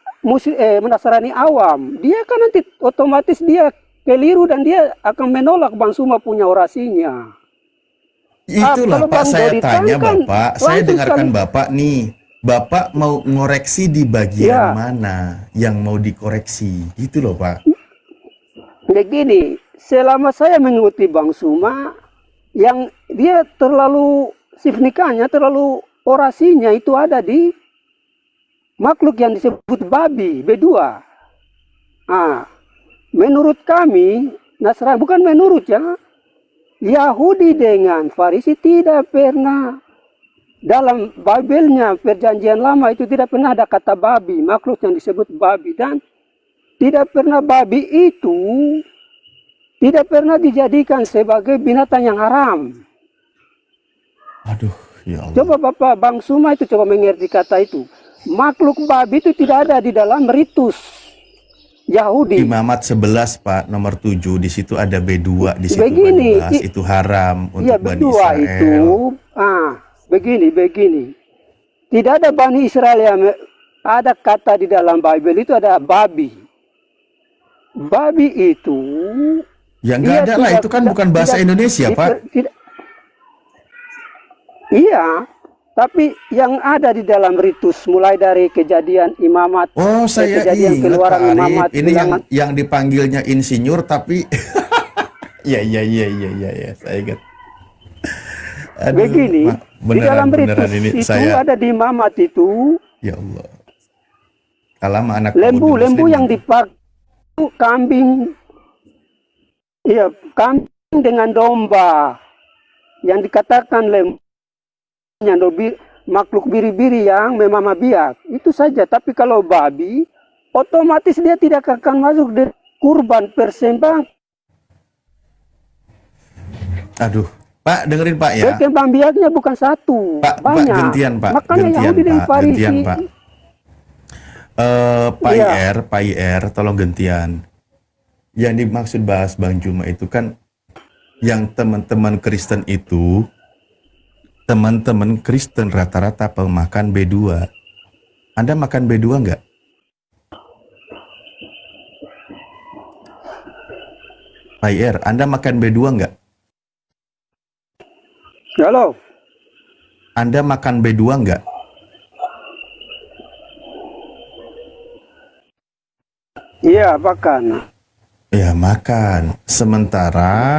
Nasrani awam. Dia kan nanti otomatis dia keliru dan dia akan menolak Bang Suma punya orasinya. Itulah Pak, saya tanya kan Bapak, saya dengarkan Bapak nih. Bapak mau ngoreksi di bagian mana yang mau dikoreksi? Gitu loh Pak. Begini, selama saya mengikuti Bang Suma, yang dia terlalu signifikannya, terlalu orasinya itu ada di makhluk yang disebut babi, B2. Menurut kami, Nasrani, bukan menurut ya, Yahudi dengan Farisi tidak pernah, dalam Babelnya perjanjian lama itu tidak pernah ada kata babi, makhluk yang disebut babi. Dan tidak pernah babi itu tidak pernah dijadikan sebagai binatang yang haram. Aduh, ya Allah. Coba Bapak Bang Suma itu coba mengerti kata itu. Makhluk babi itu tidak ada di dalam ritus Yahudi. Imamat 11 Pak, nomor 7, di situ ada B2, di situ Begini, B12, itu haram untuk ya, Bani B2 Israel. itu, begini. Tidak ada Bani Israel yang ada kata di dalam Bible itu ada babi. Babi itu Ya nggak ada lah, itu kan bukan bahasa Indonesia, Pak. Iya, tapi yang ada di dalam ritus mulai dari kejadian imamat. Oh, saya kejadian ingat keluaran Pak Arif. imamat. Ini yang dipanggilnya insinyur tapi ya, saya ingat. Aduh, begini, di dalam ritus ini itu saya... ada di imamat itu. Ya Allah. Kalau anak lembu yang dipakai kambing. Iya, kambing dengan domba. Yang dikatakan lembu makhluk biri-biri yang memamah biak. Itu saja. Tapi kalau babi, otomatis dia tidak akan masuk di kurban persembahan. Aduh, Pak dengerin Pak ya. Persembahan biaknya bukan satu, Pak, banyak. Pak gantian Pak. Makanya Yahudi dan Farisi. Pak. Pak IR, tolong gantian. Yang dimaksud bahas Bang Juma itu kan yang teman-teman Kristen itu, teman-teman Kristen rata-rata pemakan B2. Anda makan B2 nggak? Pak IR, Anda makan B2 nggak? Halo. Anda makan B2 nggak? Iya, makan. Ya makan. Sementara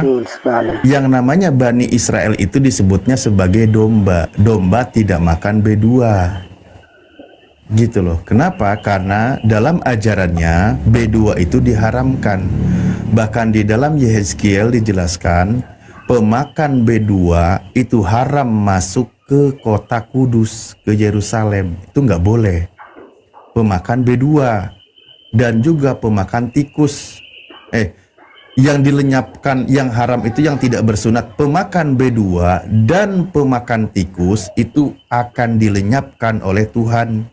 yang namanya Bani Israel itu disebutnya sebagai domba. Domba tidak makan B2. Gitu loh. Kenapa? Karena dalam ajarannya B2 itu diharamkan. Bahkan di dalam Yehezkiel dijelaskan pemakan B2 itu haram masuk ke kota Kudus, ke Yerusalem. Itu nggak boleh. Pemakan B2 dan juga pemakan tikus. Yang dilenyapkan, yang haram itu yang tidak bersunat. Pemakan B2 dan pemakan tikus itu akan dilenyapkan oleh Tuhan.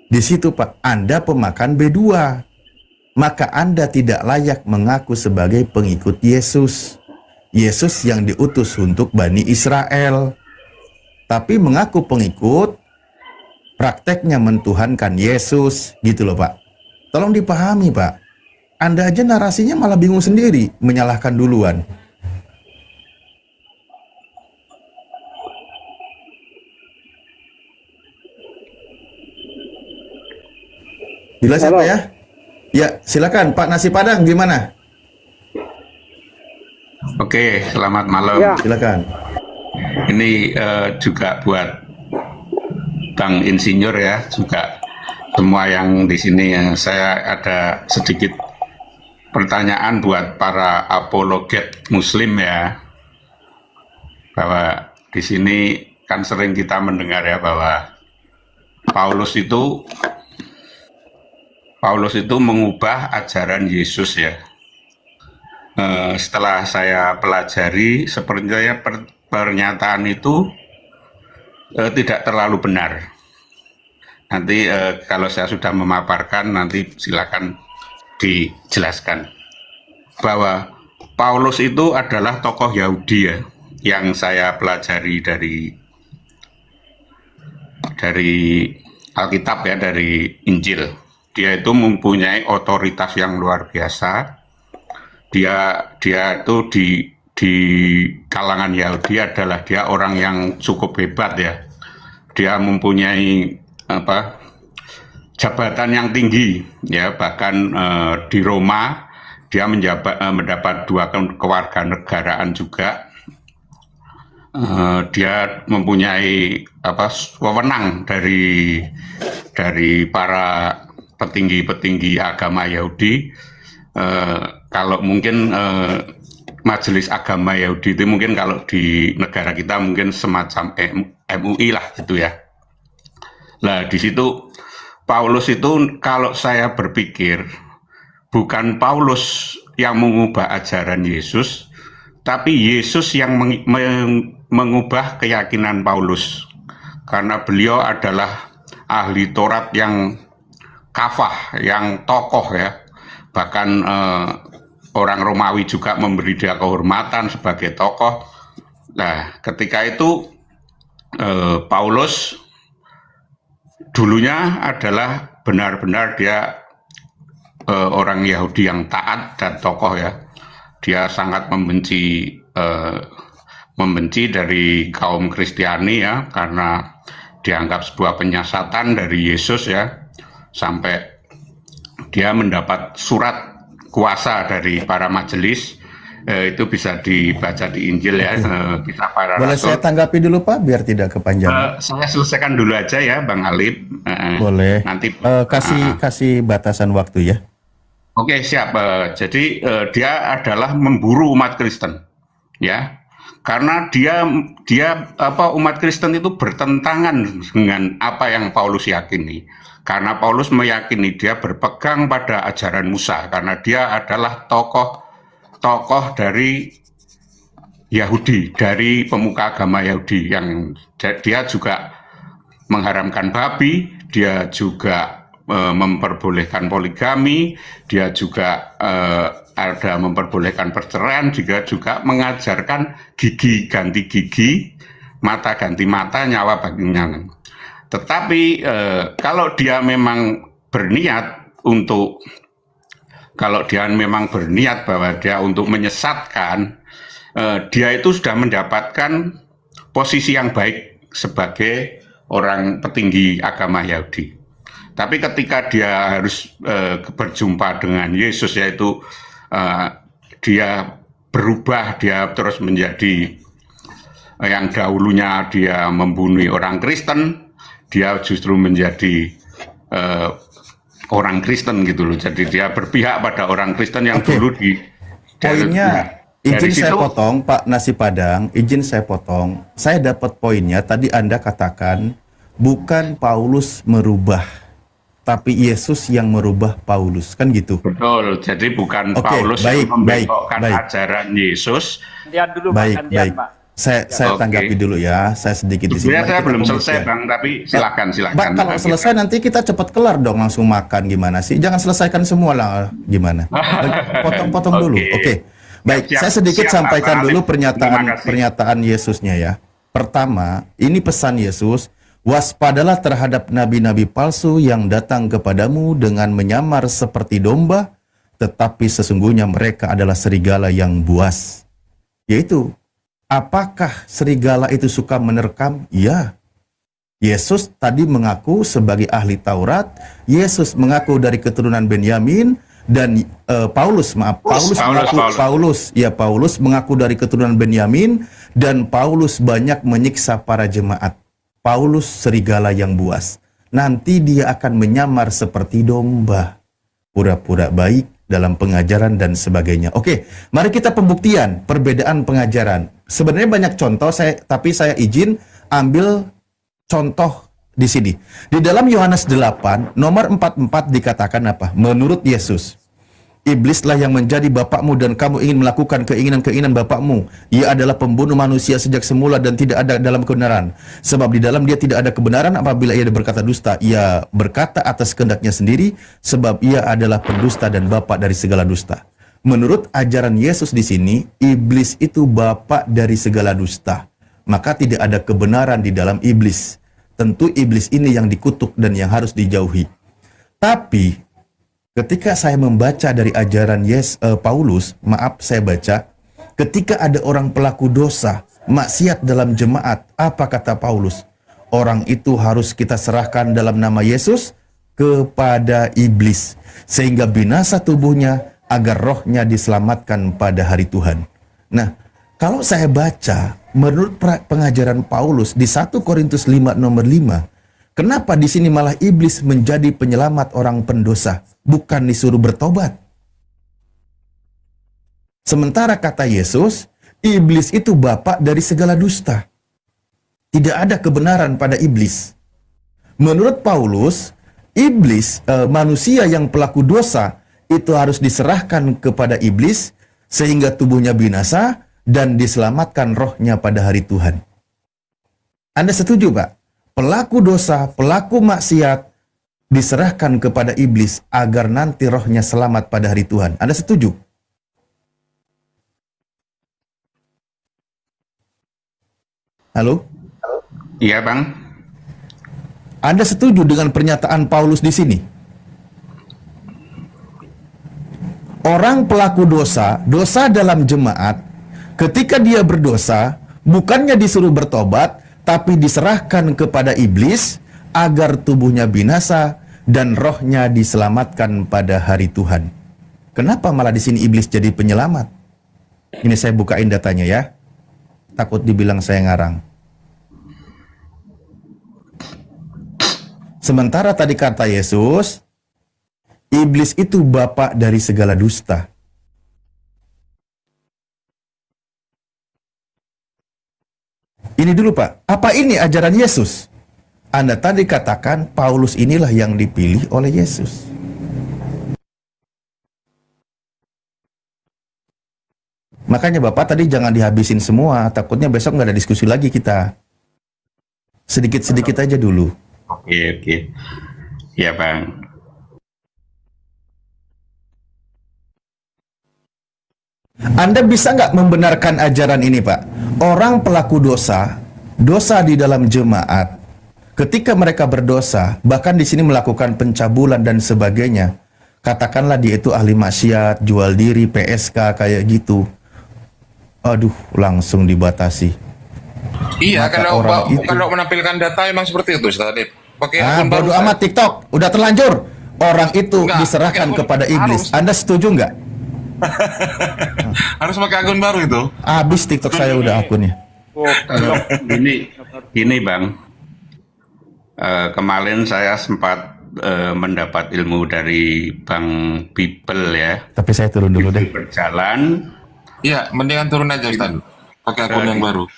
Di situ Pak, Anda pemakan B2. Maka Anda tidak layak mengaku sebagai pengikut Yesus. Yesus yang diutus untuk Bani Israel. Tapi mengaku pengikut, prakteknya mentuhankan Yesus. Gitu loh Pak. Tolong dipahami Pak. Anda aja narasinya malah bingung sendiri, menyalahkan duluan. Jelas ya Pak ya? Ya, silakan Pak Nasi Padang gimana? Oke, selamat malam. Ya. Silakan. Ini juga buat Bang Insinyur ya, juga semua yang di sini. Saya ada sedikit pertanyaan buat para apologet Muslim ya, bahwa di sini kan sering kita mendengar ya bahwa Paulus itu mengubah ajaran Yesus ya. Setelah saya pelajari, sepertinya pernyataan itu tidak terlalu benar. Nanti kalau saya sudah memaparkan, nanti silakan dijelaskan bahwa Paulus itu adalah tokoh Yahudi ya, yang saya pelajari dari Alkitab ya, dari Injil. Dia itu mempunyai otoritas yang luar biasa. Dia itu di kalangan Yahudi adalah dia orang yang cukup hebat ya. Dia mempunyai jabatan yang tinggi ya, bahkan di Roma dia mendapat 2 kewarganegaraan juga. Dia mempunyai wewenang dari para petinggi-petinggi agama Yahudi. Kalau mungkin majelis agama Yahudi itu mungkin kalau di negara kita mungkin semacam MUI lah gitu ya. Nah di situ Paulus itu kalau saya berpikir bukan Paulus yang mengubah ajaran Yesus, tapi Yesus yang mengubah keyakinan Paulus. Karena beliau adalah ahli Taurat yang kafah, yang tokoh ya. Bahkan orang Romawi juga memberi dia kehormatan sebagai tokoh. Nah, ketika itu Paulus dulunya adalah benar-benar dia orang Yahudi yang taat dan tokoh ya. Dia sangat membenci dari kaum Kristiani ya, karena dianggap sebuah penyesatan dari Yesus ya, sampai dia mendapat surat kuasa dari para majelis. Itu bisa dibaca di Injil ya, kisah para Boleh rasul. saya tanggapi dulu Pak, biar tidak kepanjangan. Saya selesaikan dulu aja ya Bang Alip. Boleh. Nanti kasih batasan waktu ya. Oke, siap. Jadi dia adalah memburu umat Kristen, ya, karena umat Kristen itu bertentangan dengan apa yang Paulus yakini. Karena Paulus meyakini dia berpegang pada ajaran Musa, karena dia adalah tokoh dari Yahudi, dari pemuka agama Yahudi, yang dia juga mengharamkan babi, dia juga memperbolehkan poligami, dia juga ada memperbolehkan perceraian, juga mengajarkan gigi ganti gigi, mata ganti mata, nyawa bagi nyawa. Tetapi kalau dia memang berniat bahwa dia untuk menyesatkan, dia itu sudah mendapatkan posisi yang baik sebagai orang petinggi agama Yahudi. Tapi ketika dia harus berjumpa dengan Yesus, yaitu dia berubah, dia terus menjadi yang dahulunya dia membunuh orang Kristen, dia justru menjadi orang Kristen gitu loh. Jadi dia berpihak pada orang Kristen yang dulu poinnya. Izin saya potong Pak Nasi Padang, izin saya potong. Saya dapat poinnya, tadi Anda katakan bukan Paulus merubah, tapi Yesus yang merubah Paulus, kan gitu? Betul, jadi bukan Paulus yang membelokkan ajaran Yesus. Baik. Saya tanggapi dulu ya, saya sedikit di sini. Saya belum selesai Bang, tapi silakan. Bang, kalau selesai nanti kita cepat kelar dong, langsung makan gimana sih? Jangan selesaikan semua lah, gimana? Potong-potong dulu, oke. Baik, saya sedikit sampaikan dulu pernyataan Yesusnya ya. Pertama, ini pesan Yesus, waspadalah terhadap nabi-nabi palsu yang datang kepadamu dengan menyamar seperti domba, tetapi sesungguhnya mereka adalah serigala yang buas. Yaitu, apakah serigala itu suka menerkam? Ya. Yesus tadi mengaku sebagai ahli Taurat, Yesus mengaku dari keturunan Benyamin, dan Paulus mengaku dari keturunan Benyamin, dan Paulus banyak menyiksa para jemaat. Paulus serigala yang buas. Nanti dia akan menyamar seperti domba, pura-pura baik dalam pengajaran dan sebagainya. Oke, mari kita pembuktian perbedaan pengajaran. Sebenarnya banyak contoh, tapi saya izin ambil contoh di sini. Di dalam Yohanes 8 nomor 44 dikatakan apa? Menurut Yesus, iblislah yang menjadi bapakmu dan kamu ingin melakukan keinginan-keinginan bapakmu. Ia adalah pembunuh manusia sejak semula dan tidak ada dalam kebenaran. Sebab di dalam dia tidak ada kebenaran. Apabila ia berkata dusta, ia berkata atas kehendaknya sendiri, sebab ia adalah pendusta dan bapak dari segala dusta. Menurut ajaran Yesus di sini, iblis itu bapak dari segala dusta. Maka tidak ada kebenaran di dalam iblis. Tentu iblis ini yang dikutuk dan yang harus dijauhi. Tapi ketika saya membaca dari ajaran Paulus, saya baca, ketika ada orang pelaku dosa, maksiat dalam jemaat, apa kata Paulus? Orang itu harus kita serahkan dalam nama Yesus kepada iblis, sehingga binasa tubuhnya agar rohnya diselamatkan pada hari Tuhan. Nah, kalau saya baca, menurut pengajaran Paulus di 1 Korintus 5 nomor 5, kenapa di sini malah iblis menjadi penyelamat orang pendosa, bukan disuruh bertobat? Sementara kata Yesus, iblis itu bapak dari segala dusta. Tidak ada kebenaran pada iblis. Menurut Paulus, iblis, manusia yang pelaku dosa, itu harus diserahkan kepada iblis sehingga tubuhnya binasa dan diselamatkan rohnya pada hari Tuhan. Anda setuju, Pak? Pelaku dosa, pelaku maksiat diserahkan kepada iblis agar nanti rohnya selamat pada hari Tuhan. Anda setuju? Halo? Iya, Bang. Anda setuju dengan pernyataan Paulus di sini? Orang pelaku dosa, dosa dalam jemaat, ketika dia berdosa, bukannya disuruh bertobat, tapi diserahkan kepada iblis agar tubuhnya binasa dan rohnya diselamatkan pada hari Tuhan. Kenapa malah di sini iblis jadi penyelamat? Ini saya bukain datanya ya. Takut dibilang saya ngarang. Sementara tadi kata Yesus, iblis itu bapak dari segala dusta. Ini dulu Pak, apa ini ajaran Yesus? Anda tadi katakan Paulus inilah yang dipilih oleh Yesus. Makanya Bapak tadi jangan dihabisin semua, takutnya besok nggak ada diskusi lagi kita. Sedikit-sedikit aja dulu. Oke. Ya, Bang. Anda bisa nggak membenarkan ajaran ini, Pak? Orang pelaku dosa, dosa di dalam jemaat, ketika mereka berdosa, bahkan di sini melakukan pencabulan dan sebagainya, katakanlah dia itu ahli maksiat, jual diri, PSK, kayak gitu. Aduh, langsung dibatasi. Iya, Maka kalau menampilkan data emang seperti itu, Ustaz Adib. Pakai akun bodo baru, amat TikTok, udah terlanjur. Orang itu diserahkan kepada iblis. Anda setuju nggak? Harus pakai akun baru itu. Habis TikTok saya udah akunnya. Gini Bang, kemarin saya sempat mendapat ilmu dari Bang Bibel ya. Tapi saya turun dulu deh. Berjalan. Iya, mendingan turun aja Ustaz. Pakai akun yang baru.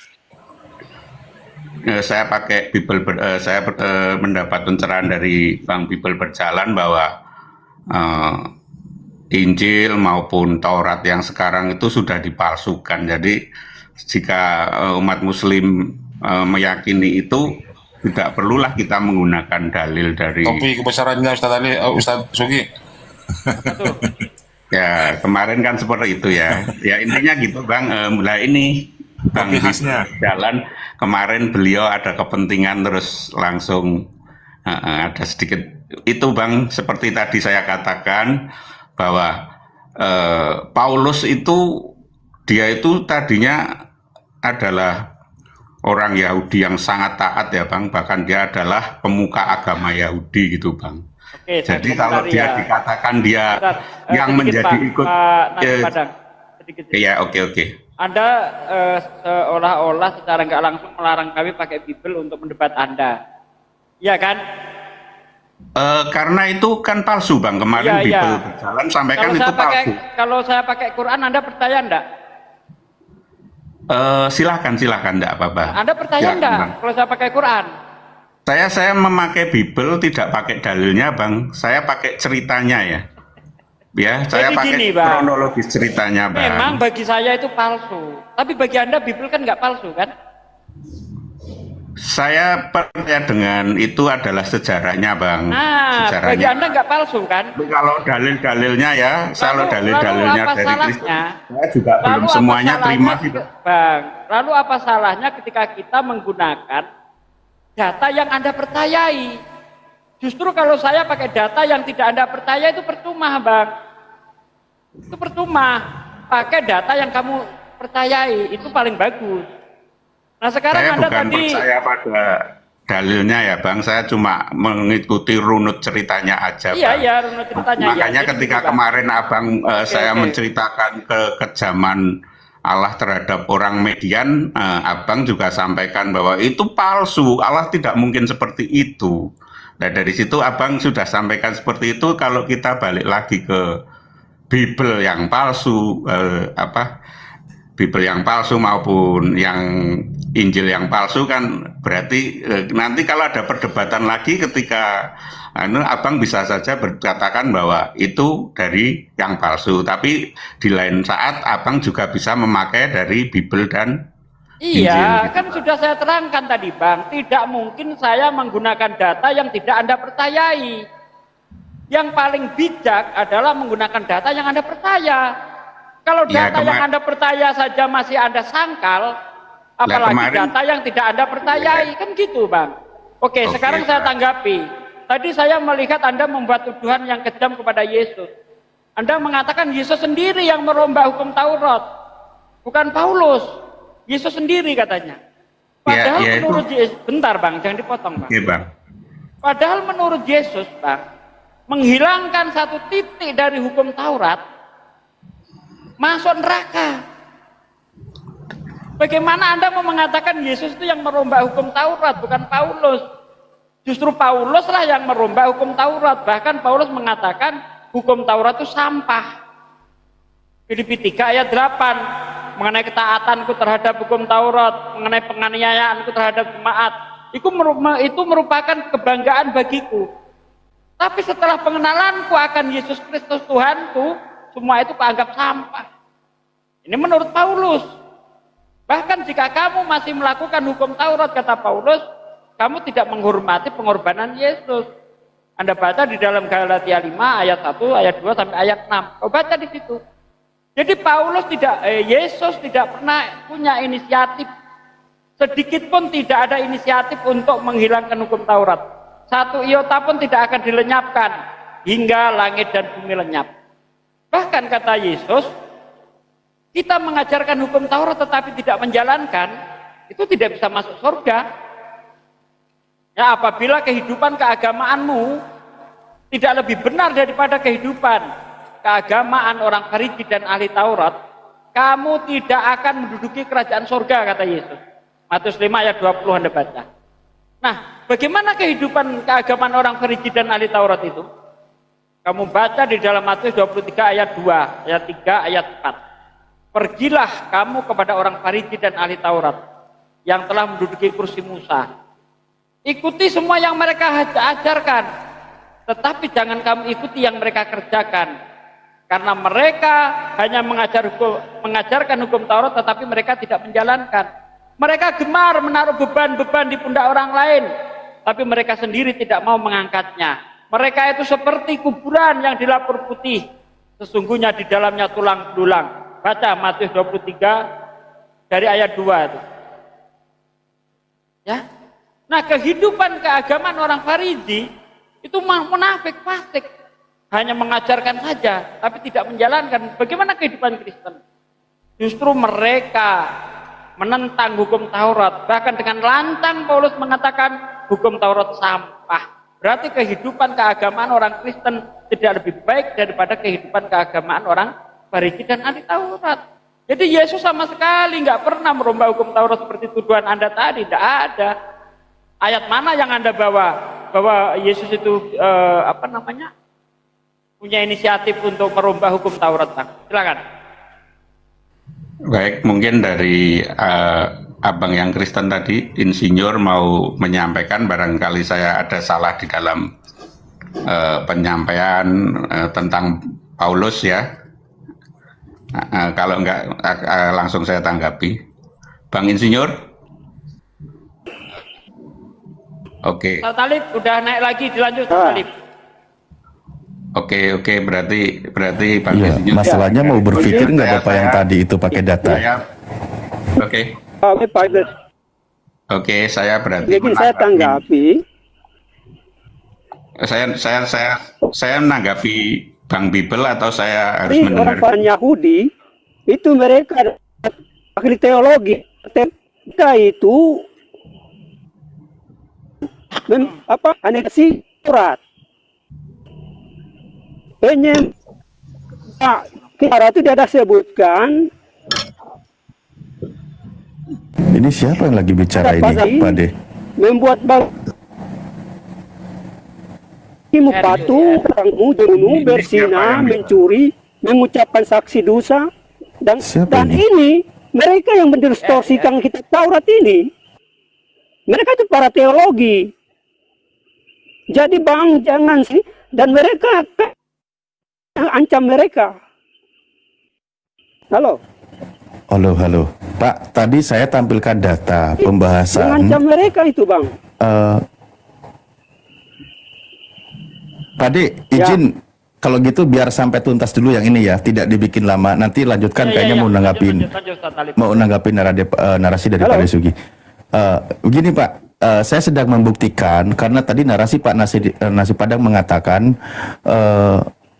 Saya pakai Bibel, saya mendapat pencerahan dari Bang Bibel Berjalan bahwa Injil maupun Taurat yang sekarang itu sudah dipalsukan. Jadi jika umat Muslim meyakini itu, tidak perlulah kita menggunakan dalil dari. Topi kebesarannya Ustaz Ali, Ustaz Sugi. Ya kemarin kan seperti itu ya. Ya intinya gitu Bang. Mulai ini Bang Jalan kemarin beliau ada kepentingan terus langsung ada sedikit itu Bang, seperti tadi saya katakan bahwa Paulus itu dia itu tadinya adalah orang Yahudi yang sangat taat ya Bang, bahkan dia adalah pemuka agama Yahudi gitu Bang. Oke, jadi kalau dia dikatakan dia yang menjadi ikut ya oke. Anda seolah-olah secara nggak langsung melarang kami pakai Bible untuk mendebat Anda, ya kan? Karena itu kan palsu Bang, kemarin Bible Berjalan sampaikan itu palsu. Kalau saya pakai Quran, Anda percaya enggak? Silahkan enggak apa-apa. Anda percaya enggak kalau saya pakai Quran? Saya memakai Bible tidak pakai dalilnya Bang, saya pakai ceritanya ya. Ya, saya pakai kronologis ceritanya Bang. Memang bagi saya itu palsu, tapi bagi Anda Bible kan nggak palsu kan? Saya percaya dengan itu adalah sejarahnya Bang. Sejarahnya. Bagi Anda nggak palsu kan? Tapi kalau dalil-dalilnya ya, kalau dalil-dalilnya dari Kristus, saya juga belum semuanya terima sih Bang. Lalu apa salahnya ketika kita menggunakan data yang Anda percayai? Justru kalau saya pakai data yang tidak Anda percaya itu percuma Bang. Itu percuma. Pakai data yang kamu percayai, itu paling bagus. Nah sekarang saya Anda bukan tadi percaya pada dalilnya ya Bang, saya cuma mengikuti runut ceritanya aja Bang. Iya runut ceritanya. Makanya ketika kemarin Abang saya menceritakan kekejaman Allah terhadap orang Median, Abang juga sampaikan bahwa itu palsu, Allah tidak mungkin seperti itu. Nah dari situ Abang sudah sampaikan seperti itu. Kalau kita balik lagi ke Bible yang palsu, Bible yang palsu maupun yang Injil yang palsu kan berarti nanti kalau ada perdebatan lagi ketika abang bisa saja berkatakan bahwa itu dari yang palsu, tapi di lain saat abang juga bisa memakai dari Bible dan Iya, Injil. kan sudah saya terangkan tadi Bang, tidak mungkin saya menggunakan data yang tidak Anda percayai. Yang paling bijak adalah menggunakan data yang Anda percaya. Kalau data yang Anda percaya saja masih Anda sangkal, apalagi data yang tidak Anda percayai, kan gitu Bang. Oke, sekarang saya tanggapi. Tadi saya melihat Anda membuat tuduhan yang kejam kepada Yesus. Anda mengatakan Yesus sendiri yang merombak hukum Taurat, bukan Paulus. Yesus sendiri katanya. Padahal menurut Yesus, bentar Bang, jangan dipotong Bang. Iya Bang. Padahal menurut Yesus Bang, menghilangkan satu titik dari hukum Taurat, masuk neraka. Bagaimana Anda mau mengatakan Yesus itu yang merombak hukum Taurat, bukan Paulus? Justru Paulus lah yang merombak hukum Taurat. Bahkan Paulus mengatakan hukum Taurat itu sampah. Filipi 3 ayat 8. Mengenai ketaatanku terhadap hukum Taurat, mengenai penganiayaanku terhadap jemaat, itu merupakan kebanggaan bagiku. Tapi setelah pengenalanku akan Yesus Kristus Tuhanku, semua itu kuanggap sampah. Ini menurut Paulus. Bahkan jika kamu masih melakukan hukum Taurat, kata Paulus, kamu tidak menghormati pengorbanan Yesus. Anda baca di dalam Galatia 5 ayat 1, ayat 2 sampai ayat 6. Kau baca di situ. Jadi Yesus tidak pernah punya inisiatif, sedikit pun tidak ada inisiatif untuk menghilangkan hukum Taurat. Satu iota pun tidak akan dilenyapkan hingga langit dan bumi lenyap. Bahkan kata Yesus, kita mengajarkan hukum Taurat tetapi tidak menjalankan, itu tidak bisa masuk surga. Ya, apabila kehidupan keagamaanmu tidak lebih benar daripada kehidupan keagamaan orang Farisi dan ahli Taurat, kamu tidak akan menduduki kerajaan surga, kata Yesus. Matius 5 ayat 20 Anda baca. Nah, bagaimana kehidupan keagamaan orang Farisi dan ahli Taurat itu? Kamu baca di dalam Matius 23 ayat 2, ayat 3, ayat 4. Pergilah kamu kepada orang Farisi dan ahli Taurat yang telah menduduki kursi Musa. Ikuti semua yang mereka ajarkan, tetapi jangan kamu ikuti yang mereka kerjakan. Karena mereka hanya mengajarkan hukum Taurat, tetapi mereka tidak menjalankan. Mereka gemar menaruh beban-beban di pundak orang lain, tapi mereka sendiri tidak mau mengangkatnya. Mereka itu seperti kuburan yang dilapur putih, sesungguhnya di dalamnya tulang belulang. Baca Matius 23 dari ayat 2 itu. Ya. Nah, kehidupan keagamaan orang Farisi itu munafik, fasik. Hanya mengajarkan saja, tapi tidak menjalankan. Bagaimana kehidupan Kristen? Justru mereka menentang hukum Taurat. Bahkan dengan lantang Paulus mengatakan hukum Taurat sampah. Berarti kehidupan keagamaan orang Kristen tidak lebih baik daripada kehidupan keagamaan orang Farisi dan ahli Taurat. Jadi Yesus sama sekali nggak pernah merombak hukum Taurat seperti tuduhan Anda tadi. Tidak ada. Ayat mana yang Anda bawa? Bahwa Yesus itu punya inisiatif untuk merubah hukum Taurat, Bang. Silakan. Baik, mungkin dari abang yang Kristen tadi, insinyur mau menyampaikan, barangkali saya ada salah di dalam penyampaian tentang Paulus ya. Kalau enggak, langsung saya tanggapi. Bang Insinyur? Oke. Pak Talib udah naik lagi, dilanjut Pak Talib. Oke, berarti Pak Insinyur. Masalahnya mau berpikir nggak Bapak yang tadi itu pakai data? Oke, saya berarti. Jadi saya tanggapi. Saya menanggapi Bang Bibel atau saya harus mendengar? Orang Yahudi itu mereka ahli teologi. Mereka itu anexi Taurat. Kita itu tidak sebutkan. Ini siapa yang lagi bicara ini, Pak De? Membuat patuh, bunuh, berzina, mencuri, mengucapkan saksi dosa, dan ini Mereka yang mendistorsikan kitab Taurat ini, mereka itu para teologi. Jadi Bang, jangan sih. Dan mereka ancam mereka. Halo. Halo. Pak, tadi saya tampilkan data pembahasan. Mengancam mereka itu, Bang. Pak De, izin kalau gitu biar sampai tuntas dulu yang ini ya, tidak dibikin lama. Nanti lanjutkan kayaknya mau nanggapin narasi dari Pak Desugi. Begini Pak, saya sedang membuktikan karena tadi narasi Pak Nasi Padang mengatakan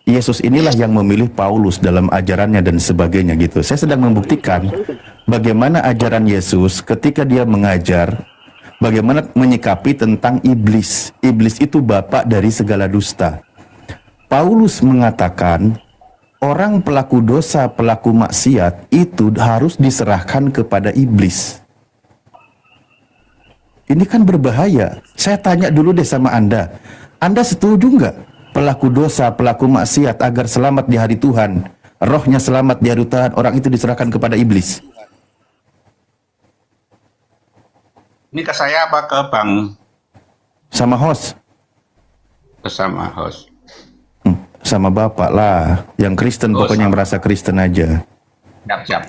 Yesus inilah yang memilih Paulus dalam ajarannya dan sebagainya gitu. Saya sedang membuktikan bagaimana ajaran Yesus ketika dia mengajar, bagaimana menyikapi tentang iblis. Iblis itu bapak dari segala dusta. Paulus mengatakan orang pelaku dosa, pelaku maksiat itu harus diserahkan kepada iblis. Ini kan berbahaya. Saya tanya dulu deh sama Anda. Anda setuju nggak pelaku dosa, pelaku maksiat agar selamat di hari Tuhan, rohnya selamat di hari Tuhan, orang itu diserahkan kepada iblis? Ini ke saya apa ke Bang? Sama host. Sama host. Sama Bapak lah, yang Kristen pokoknya yang merasa Kristen aja. Siap.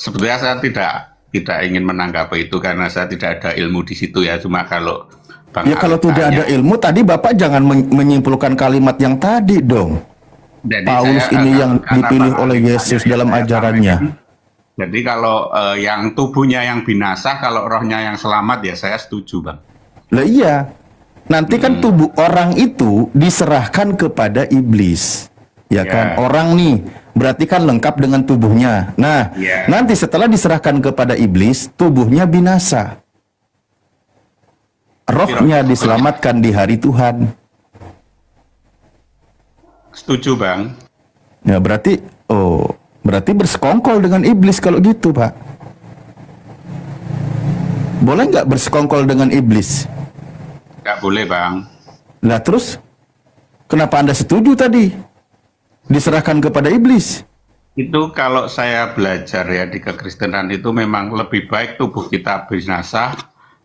Sebetulnya saya tidak ingin menanggapi itu karena saya tidak ada ilmu di situ ya. Cuma kalau Bang kalau tidak ada ilmu tadi Bapak jangan menyimpulkan kalimat yang tadi dong. Jadi Paulus ini yang dipilih oleh Yesus dalam ajarannya. Jadi kalau yang tubuhnya yang binasa, kalau rohnya yang selamat ya saya setuju Bang. Lah iya. Nanti kan tubuh orang itu diserahkan kepada iblis. Ya kan? Orang nih berarti kan lengkap dengan tubuhnya. Nah, nanti setelah diserahkan kepada iblis, tubuhnya binasa. Rohnya diselamatkan di hari Tuhan. Setuju Bang. Ya berarti berarti bersekongkol dengan iblis kalau gitu Pak. Boleh nggak bersekongkol dengan iblis? Nggak boleh Bang. Nah terus kenapa Anda setuju tadi diserahkan kepada iblis? Itu kalau saya belajar ya di kekristenan itu memang lebih baik tubuh kita binasa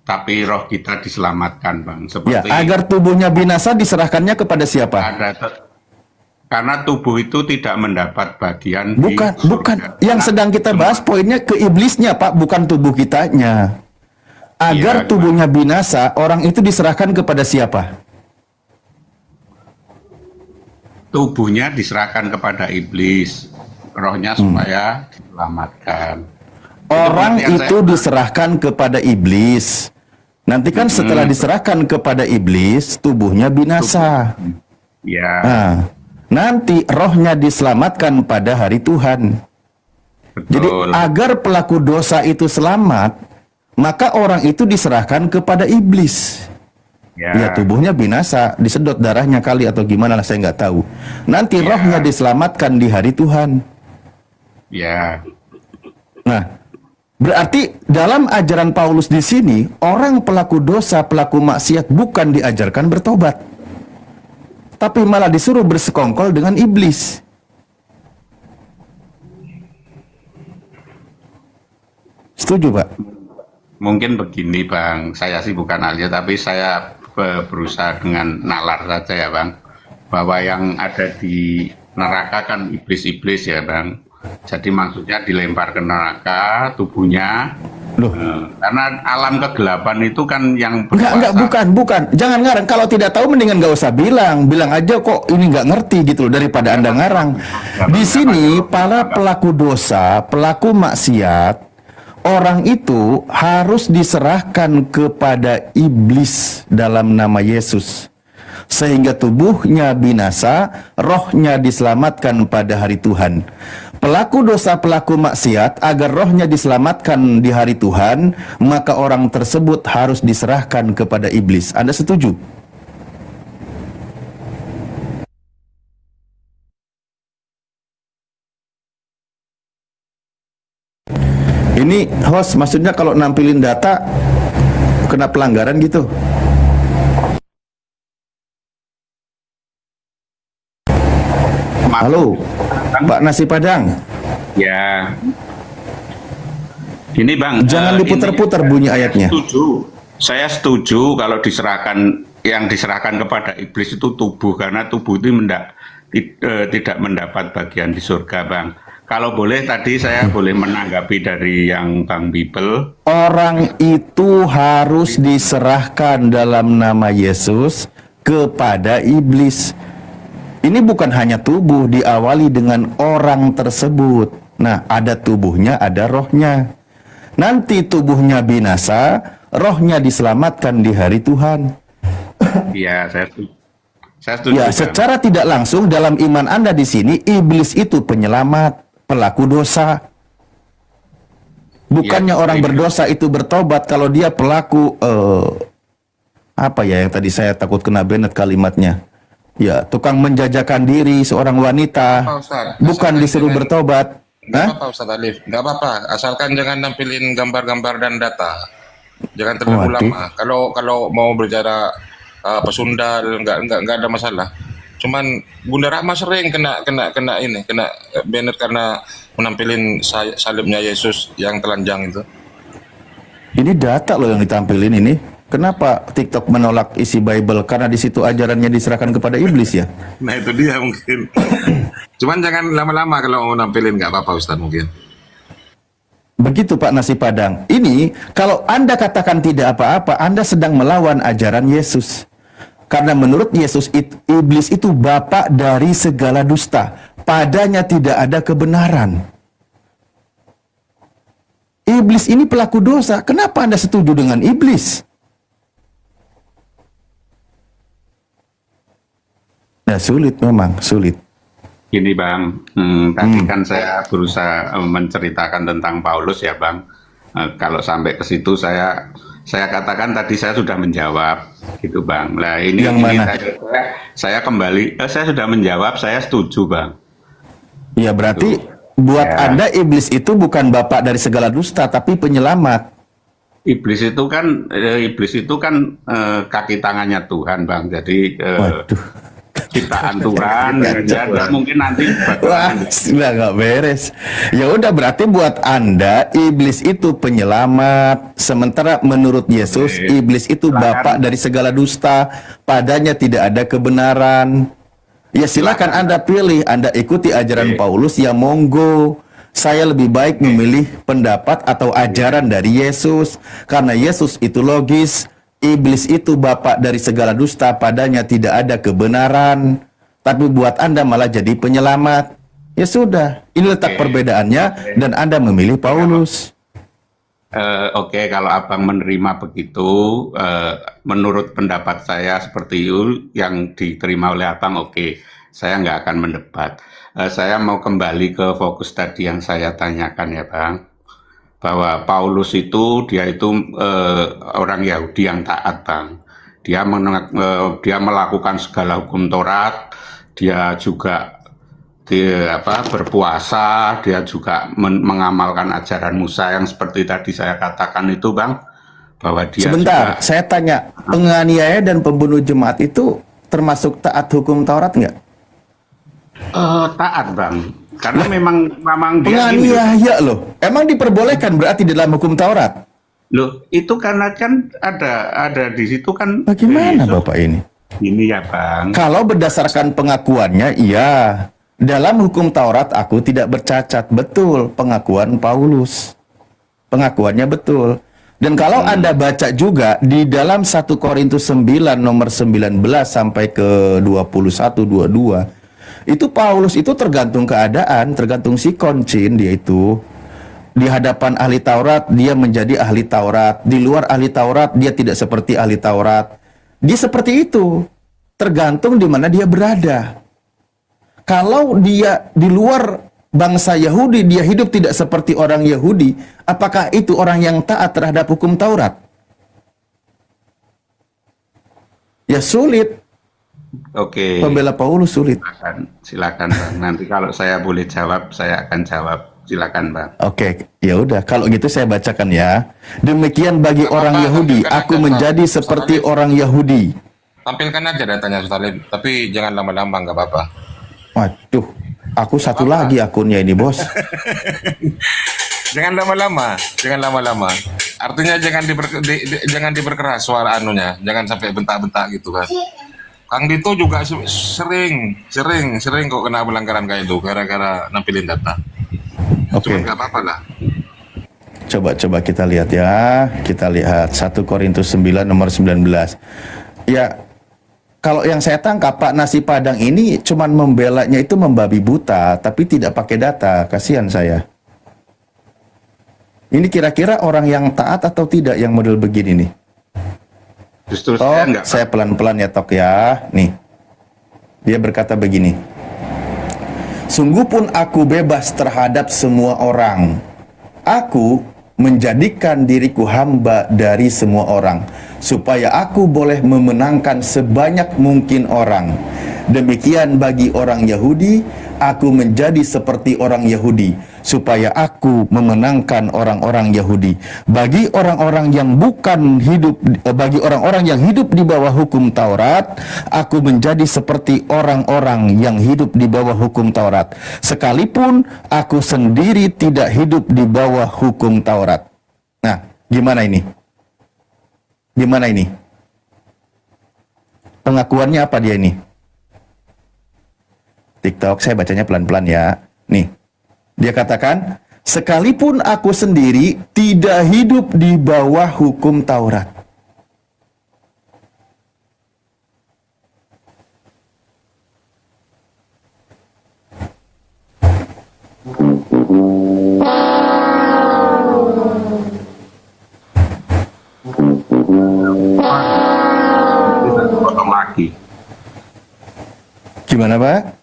tapi roh kita diselamatkan Bang. Seperti agar tubuhnya binasa diserahkannya kepada siapa? Karena tubuh itu tidak mendapat bagian. Bukan. Yang sedang kita bahas poinnya ke iblisnya Pak, bukan tubuh kitanya. Agar tubuhnya binasa, orang itu diserahkan kepada siapa? Tubuhnya diserahkan kepada iblis, rohnya supaya diselamatkan. Orang itu diserahkan kepada iblis. Nanti kan setelah diserahkan kepada iblis, tubuhnya binasa. Nah, nanti rohnya diselamatkan pada hari Tuhan. Jadi agar pelaku dosa itu selamat, maka orang itu diserahkan kepada iblis. Ya tubuhnya binasa, disedot darahnya kali atau gimana lah saya nggak tahu. Nanti rohnya diselamatkan di hari Tuhan. Nah, berarti dalam ajaran Paulus di sini orang pelaku dosa, pelaku maksiat bukan diajarkan bertobat, tapi malah disuruh bersekongkol dengan iblis. Setuju Pak? Mungkin begini Bang, saya sih bukan ahli tapi saya berusaha dengan nalar saja ya Bang, bahwa yang ada di neraka kan iblis-iblis ya Bang. Jadi maksudnya dilempar ke neraka tubuhnya. Karena alam kegelapan itu kan yang bukan. Jangan ngarang. Kalau tidak tahu mendingan nggak usah bilang aja kok ini nggak ngerti gitu loh, daripada Anda ngarang. Di sini para pelaku dosa, pelaku maksiat, orang itu harus diserahkan kepada iblis dalam nama Yesus. Sehingga tubuhnya binasa, rohnya diselamatkan pada hari Tuhan. Pelaku dosa, pelaku maksiat, agar rohnya diselamatkan di hari Tuhan, maka orang tersebut harus diserahkan kepada iblis. Anda setuju? Ini host, maksudnya kalau nampilin data kena pelanggaran gitu? Halo, Pak Nasi Padang. Ya. Ini Bang, jangan diputar-putar bunyi ayatnya. Saya setuju kalau yang diserahkan kepada iblis itu tubuh, karena tubuh itu tidak mendapat bagian di surga, Bang. Kalau boleh tadi saya boleh menanggapi dari yang Bang Bibel. Orang itu harus diserahkan dalam nama Yesus kepada iblis. Ini bukan hanya tubuh, diawali dengan orang tersebut. Nah, ada tubuhnya, ada rohnya. Nanti tubuhnya binasa, rohnya diselamatkan di hari Tuhan. Iya, saya setuju. Ya, secara tidak langsung dalam iman Anda di sini, iblis itu penyelamat, pelaku dosa. Bukannya ya, orang berdosa itu bertobat kalau dia pelaku apa ya yang tadi saya takut kena Bennett kalimatnya. Ya, tukang menjajakan diri seorang wanita, bukan disuruh bertobat. Nggak apa-apa Ustaz Alif, nggak apa-apa, asalkan jangan nampilin gambar-gambar dan data, jangan terlalu lama. Kalau mau berbicara pesundal, nggak ada masalah. Cuman Bunda Rahma sering kena Bennett karena menampilin salibnya Yesus yang telanjang itu. Ini data loh yang ditampilin ini. Kenapa TikTok menolak isi Bible? Karena di situ ajarannya diserahkan kepada iblis ya? Nah itu dia mungkin. Cuman jangan lama-lama kalau mau nampilin, nggak apa-apa Ustaz mungkin. Begitu Pak Nasi Padang. Ini kalau Anda katakan tidak apa-apa, Anda sedang melawan ajaran Yesus. Karena menurut Yesus iblis itu bapa dari segala dusta. Padanya tidak ada kebenaran. Iblis ini pelaku dosa. Kenapa Anda setuju dengan iblis? Nah, sulit memang, sulit. Gini Bang, tadi kan saya berusaha menceritakan tentang Paulus ya Bang. Kalau sampai ke situ saya katakan tadi saya sudah menjawab, gitu Bang. Nah ini saya kembali, saya sudah menjawab, saya setuju Bang. Ya berarti buat ya. Anda iblis itu bukan bapak dari segala dusta, tapi penyelamat. Iblis itu kan kaki tangannya Tuhan Bang. Jadi ciptaan Tuhan dan mungkin nanti nggak beres. Ya udah berarti buat Anda iblis itu penyelamat, sementara menurut Yesus iblis itu bapak dari segala dusta, padanya tidak ada kebenaran. Ya silakan Anda pilih, Anda ikuti ajaran Paulus ya monggo. Saya lebih baik memilih pendapat atau ajaran dari Yesus karena Yesus itu logis. Iblis itu bapak dari segala dusta, padanya tidak ada kebenaran. Tapi buat Anda malah jadi penyelamat. Ya sudah, ini letak perbedaannya dan Anda memilih Paulus. Oke, kalau Abang menerima begitu, menurut pendapat saya seperti itu yang diterima oleh Abang, oke. Saya nggak akan mendebat. Saya mau kembali ke fokus tadi yang saya tanyakan ya Bang. Bahwa Paulus itu dia orang Yahudi yang taat Bang. Dia melakukan segala hukum Taurat, dia juga berpuasa, dia juga mengamalkan ajaran Musa yang seperti tadi saya katakan itu Bang. Bahwa dia sebentar, saya tanya, penganiaya dan pembunuh jemaat itu termasuk taat hukum Taurat nggak? Taat Bang. Karena memang penganiaya loh. Emang diperbolehkan berarti dalam hukum Taurat? Loh, itu karena kan ada di situ kan. Bagaimana Bapak ini? Ini ya Bang. Kalau berdasarkan pengakuannya, iya. Dalam hukum Taurat aku tidak bercacat. Betul, pengakuan Paulus. Pengakuannya betul. Dan kalau Anda baca juga di dalam 1 Korintus 9 nomor 19 sampai ke 21-22. Itu Paulus itu tergantung keadaan, tergantung sikon dia itu. Di hadapan ahli Taurat, dia menjadi ahli Taurat. Di luar ahli Taurat, dia tidak seperti ahli Taurat. Dia seperti itu. Tergantung di mana dia berada. Kalau dia di luar bangsa Yahudi, dia hidup tidak seperti orang Yahudi, apakah itu orang yang taat terhadap hukum Taurat? Ya sulit. Oke. Pembela Paulus sulit. Silakan Bang. Nanti kalau saya boleh jawab, saya akan jawab. Silakan Bang. Oke, ya udah. Kalau gitu saya bacakan ya. Demikian bagi orang Yahudi, aku menjadi seperti orang Yahudi. Tampilkan aja datanya Ustaz Alif, tapi jangan lama-lama, nggak apa-apa. Waduh, Aku satu lagi akunnya ini, Bos. Jangan lama-lama, jangan lama-lama. Artinya jangan diperkeras suara anunya, jangan sampai bentak-bentak gitu kan. Kang Dito juga sering kok kena pelanggaran kayak itu gara-gara nampilin data. Oke. Nggak apa-apa lah. Coba kita lihat ya. Kita lihat 1 Korintus 9 nomor 19. Ya, kalau yang saya tangkap Pak Nasi Padang ini cuman membelanya itu membabi buta, tapi tidak pakai data. Kasihan saya. Ini kira-kira orang yang taat atau tidak yang model begini nih? Justru saya pelan-pelan ya Tok ya. Nih, dia berkata begini. Sungguh pun aku bebas terhadap semua orang. Aku menjadikan diriku hamba dari semua orang, supaya aku boleh memenangkan sebanyak mungkin orang. Demikian bagi orang Yahudi, aku menjadi seperti orang Yahudi, supaya aku memenangkan orang-orang Yahudi. Bagi orang-orang yang hidup di bawah hukum Taurat, aku menjadi seperti orang-orang yang hidup di bawah hukum Taurat, sekalipun aku sendiri tidak hidup di bawah hukum Taurat. Nah, gimana ini? Gimana ini? Pengakuannya apa dia ini? TikTok, saya bacanya pelan-pelan ya. Nih, dia katakan, sekalipun aku sendiri tidak hidup di bawah hukum Taurat. Potong lagi. Gimana Pak?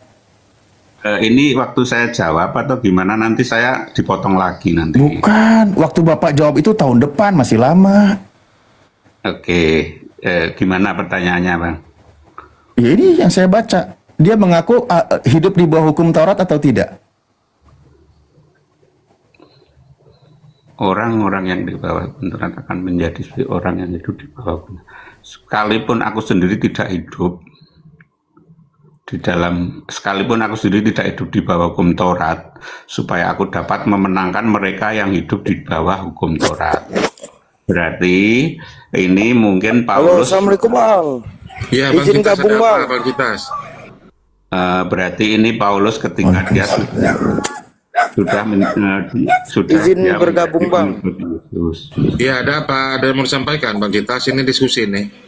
Ini waktu saya jawab atau gimana, nanti saya dipotong lagi nanti? Bukan, waktu Bapak jawab itu tahun depan, masih lama. Oke, gimana pertanyaannya Bang? Ya ini yang saya baca. Dia mengaku hidup di bawah hukum Taurat atau tidak? Orang-orang yang di bawah hukum Taurat akan menjadi orang yang hidup di bawah hukum. Sekalipun aku sendiri tidak hidup sekalipun aku sendiri tidak hidup di bawah hukum Taurat, supaya aku dapat memenangkan mereka yang hidup di bawah hukum Taurat. Berarti ini mungkin Paulus. Assalamualaikum Bang. Iya, Bang, izin gabung Bang. Berarti ini Paulus ketika dia sudah izin bergabung Bang. Iya, ada apa? Ada yang mau disampaikan Bang Kitas, ini diskusi nih.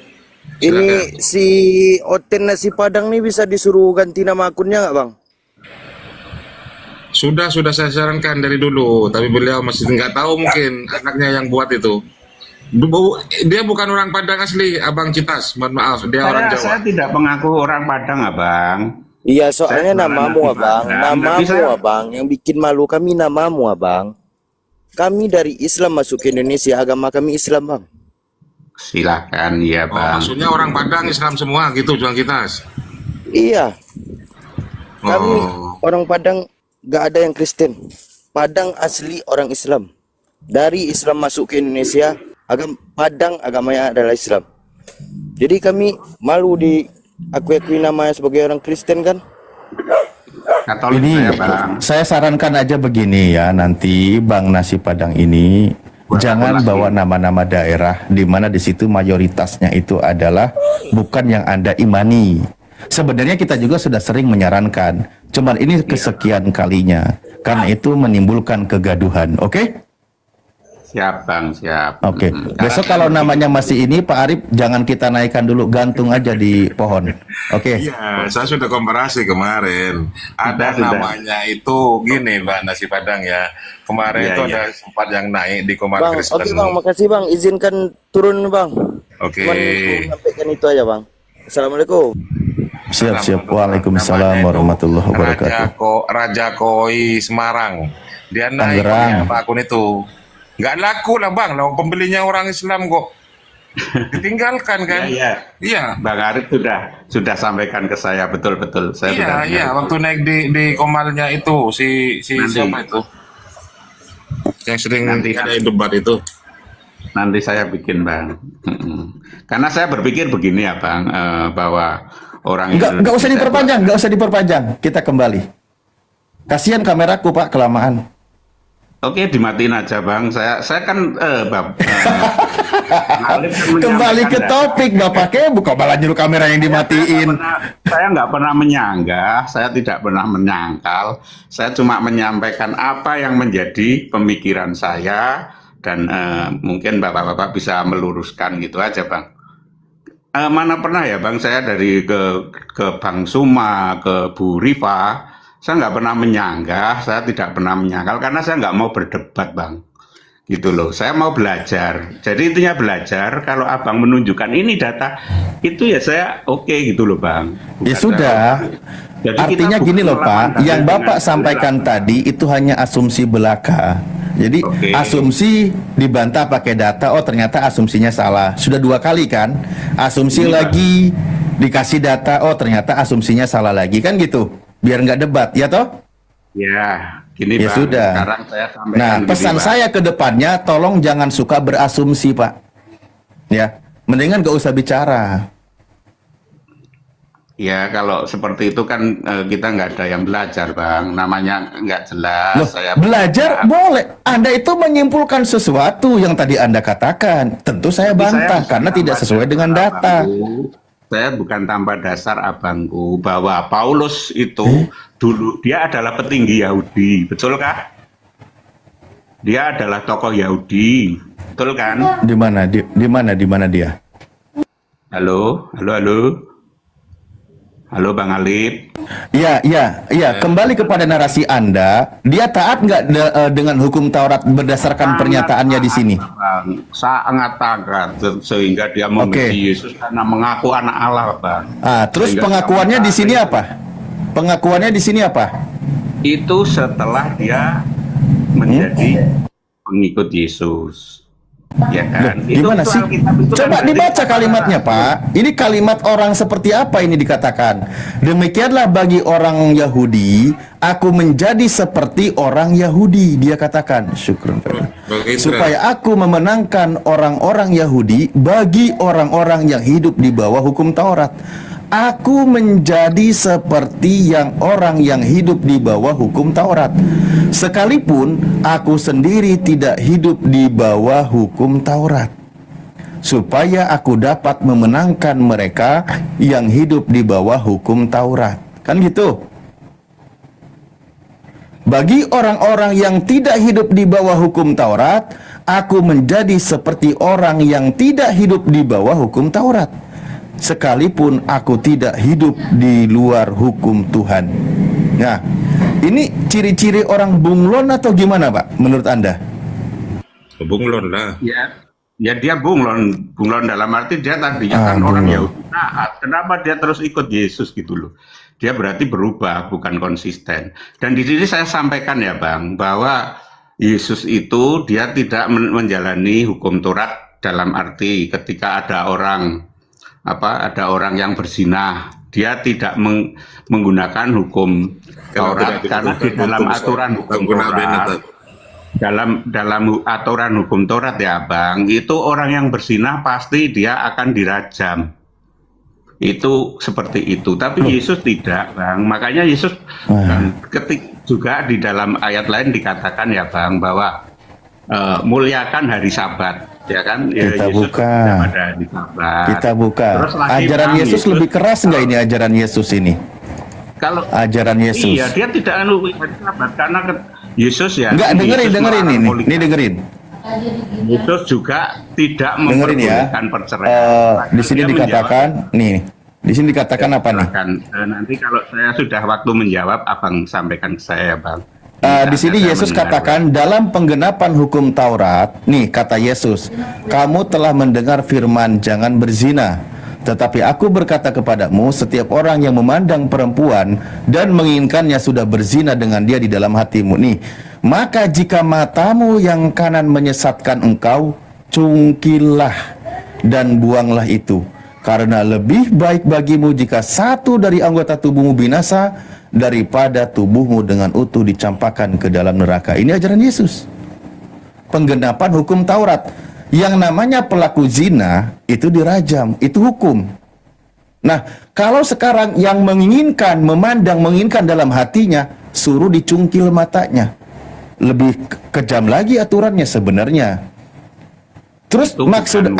Silakan. Ini si Oten Nasi Padang nih bisa disuruh ganti nama akunnya nggak Bang? Sudah saya sarankan dari dulu, tapi beliau masih nggak tahu, mungkin anaknya yang buat itu. Dia bukan orang Padang asli, Abang Citas. Mohon maaf, dia orang Jawa. Saya tidak mengaku orang Padang, Abang. Iya, soalnya namamu Abang, Abang. Yang bikin malu kami namamu Abang. Kami dari Islam masuk ke Indonesia, agama kami Islam Bang. Silakan ya Bang. Maksudnya orang Padang Islam semua gitu, Bang Kitas? Iya. Kami orang Padang gak ada yang Kristen. Padang asli orang Islam. Dari Islam masuk ke Indonesia, Padang agamanya adalah Islam. Jadi kami malu diakui namanya sebagai orang Kristen kan? Katolik ini ya, Bang. Saya sarankan aja begini ya, nanti Bang Nasi Padang ini jangan bawa nama-nama daerah di mana di situ mayoritasnya itu adalah bukan yang Anda imani. Sebenarnya kita juga sudah sering menyarankan, cuman ini kesekian kalinya karena itu menimbulkan kegaduhan. Oke? Siap Bang, siap. Oke. Besok kalau namanya masih ini Pak Arif, jangan kita naikkan dulu, gantung aja di pohon. Oke. Iya, saya sudah komparasi kemarin. Ada namanya itu gini Mbak Nasi Padang ya. Kemarin itu ada sempat yang naik di Komar Kristen. Oke Bang, makasih Bang. Izinkan turun Bang. Oke. Sampaikan itu aja Bang. Assalamualaikum. Siap. Waalaikumsalam warahmatullahi wabarakatuh. Raja Koi Semarang. Dia naik pakai akun itu. Nggak laku lah Bang, pembelinya orang Islam kok. Ditinggalkan kan? Iya. Bang Arif sudah sampaikan ke saya, betul-betul. Iya. Waktu naik di Komalnya itu si siapa itu? Yang sering nanti ada debat itu. Nanti saya bikin Bang. Karena saya berpikir begini ya Bang, bahwa orang nggak usah diperpanjang, Kita kembali. Kasihan kameraku Pak, kelamaan. Oke, dimatiin aja Bang. Saya kan Kembali ke topik Bapaknya, bukan malah nyuruh kamera yang dimatiin. Saya nggak pernah menyanggah, saya tidak pernah menyangkal. Saya cuma menyampaikan apa yang menjadi pemikiran saya dan mungkin Bapak-bapak bisa meluruskan gitu aja Bang. Mana pernah ya Bang, saya dari ke Bang Suma, ke Bu Rifa, saya nggak pernah menyanggah, saya tidak pernah menyangkal karena saya nggak mau berdebat Bang. Gitu loh, saya mau belajar. Jadi intinya belajar, kalau Abang menunjukkan ini data, itu ya saya oke gitu loh Bang. Bukan ya sudah, jadi artinya gini loh Pak, yang Bapak sampaikan tadi itu hanya asumsi belaka. Jadi asumsi dibantah pakai data, oh ternyata asumsinya salah. Sudah 2 kali kan, asumsi lagi dikasih data, oh ternyata asumsinya salah lagi, kan gitu. Biar nggak debat, ya toh? Ya, gini ya Bang, sudah. Sekarang saya sampaikan. Nah, pesan saya ke depannya, tolong jangan suka berasumsi, Pak. Ya, mendingan gak usah bicara. Ya, kalau seperti itu kan kita nggak ada yang belajar, Bang. Namanya nggak jelas. Loh, belajar boleh. Anda itu menyimpulkan sesuatu yang tadi Anda katakan. Tentu saya bantah karena tidak sesuai dengan data. Saya bukan tanpa dasar abangku bahwa Paulus itu dulu dia adalah petinggi Yahudi, betulkah? Dia adalah tokoh Yahudi, betul kan? Di mana dia? Halo. Halo Bang Alip. Iya. Kembali kepada narasi Anda, dia taat nggak dengan hukum Taurat berdasarkan pernyataannya di sini? Bang, sangat taat sehingga dia membenci Yesus karena mengaku anak Allah, Bang. Terus pengakuannya di sini apa? Pengakuannya di sini apa? Itu setelah dia menjadi pengikut Yesus. Ya kan? Gimana sih? Coba dibaca kalimatnya Pak. Ini kalimat orang seperti apa ini dikatakan? Demikianlah bagi orang Yahudi, aku menjadi seperti orang Yahudi. Dia katakan, syukur. Supaya aku memenangkan orang-orang Yahudi bagi orang-orang yang hidup di bawah hukum Taurat. Aku menjadi seperti orang yang hidup di bawah hukum Taurat, sekalipun aku sendiri tidak hidup di bawah hukum Taurat, supaya aku dapat memenangkan mereka yang hidup di bawah hukum Taurat. Kan gitu. Bagi orang-orang yang tidak hidup di bawah hukum Taurat, aku menjadi seperti orang yang tidak hidup di bawah hukum Taurat, sekalipun aku tidak hidup di luar hukum Tuhan. Nah, ini ciri-ciri orang bunglon atau gimana Pak menurut Anda? Bunglon lah. Ya dia bunglon dalam arti dia tadinya kan orang Yahudi taat. Kenapa dia terus ikut Yesus gitu loh? Dia berarti berubah, bukan konsisten. Dan di sini saya sampaikan ya Bang, bahwa Yesus itu dia tidak menjalani hukum Taurat dalam arti ketika ada orang yang berzina, dia tidak menggunakan hukum Taurat karena di dalam aturan hukum Taurat, dalam aturan hukum Taurat ya Bang, itu orang yang berzina pasti dia akan dirajam. Itu seperti itu. Tapi Yesus tidak, Bang. Makanya Yesus juga di dalam ayat lain dikatakan ya Bang bahwa muliakan hari Sabat. Ya kan, kita buka. Kita buka. Ajaran Yesus lebih keras nggak ini ajaran Yesus ini? Kalau ajaran Yesus. Iya, dia tidak karena Yesus ya. Enggak, dengerin ini. Ini dengerin. Yesus juga tidak memperbolehkan perceraian. Di sini dikatakan, di sini dikatakan apa nih? Nanti kalau saya sudah waktu menjawab, Abang sampaikan ke saya, Bang. Di sini Yesus katakan dalam penggenapan hukum Taurat, nih kata Yesus, kamu telah mendengar firman jangan berzina. Tetapi aku berkata kepadamu, setiap orang yang memandang perempuan dan menginginkannya sudah berzina dengan dia di dalam hatimu. Nih, maka jika matamu yang kanan menyesatkan engkau, cungkilah dan buanglah itu. Karena lebih baik bagimu jika satu dari anggota tubuhmu binasa daripada tubuhmu dengan utuh dicampakkan ke dalam neraka. Ini ajaran Yesus. Penggenapan hukum Taurat. Yang namanya pelaku zina itu dirajam, itu hukum. Nah, kalau sekarang yang menginginkan, memandang, menginginkan dalam hatinya, suruh dicungkil matanya. Lebih kejam lagi aturannya sebenarnya. Terus maksud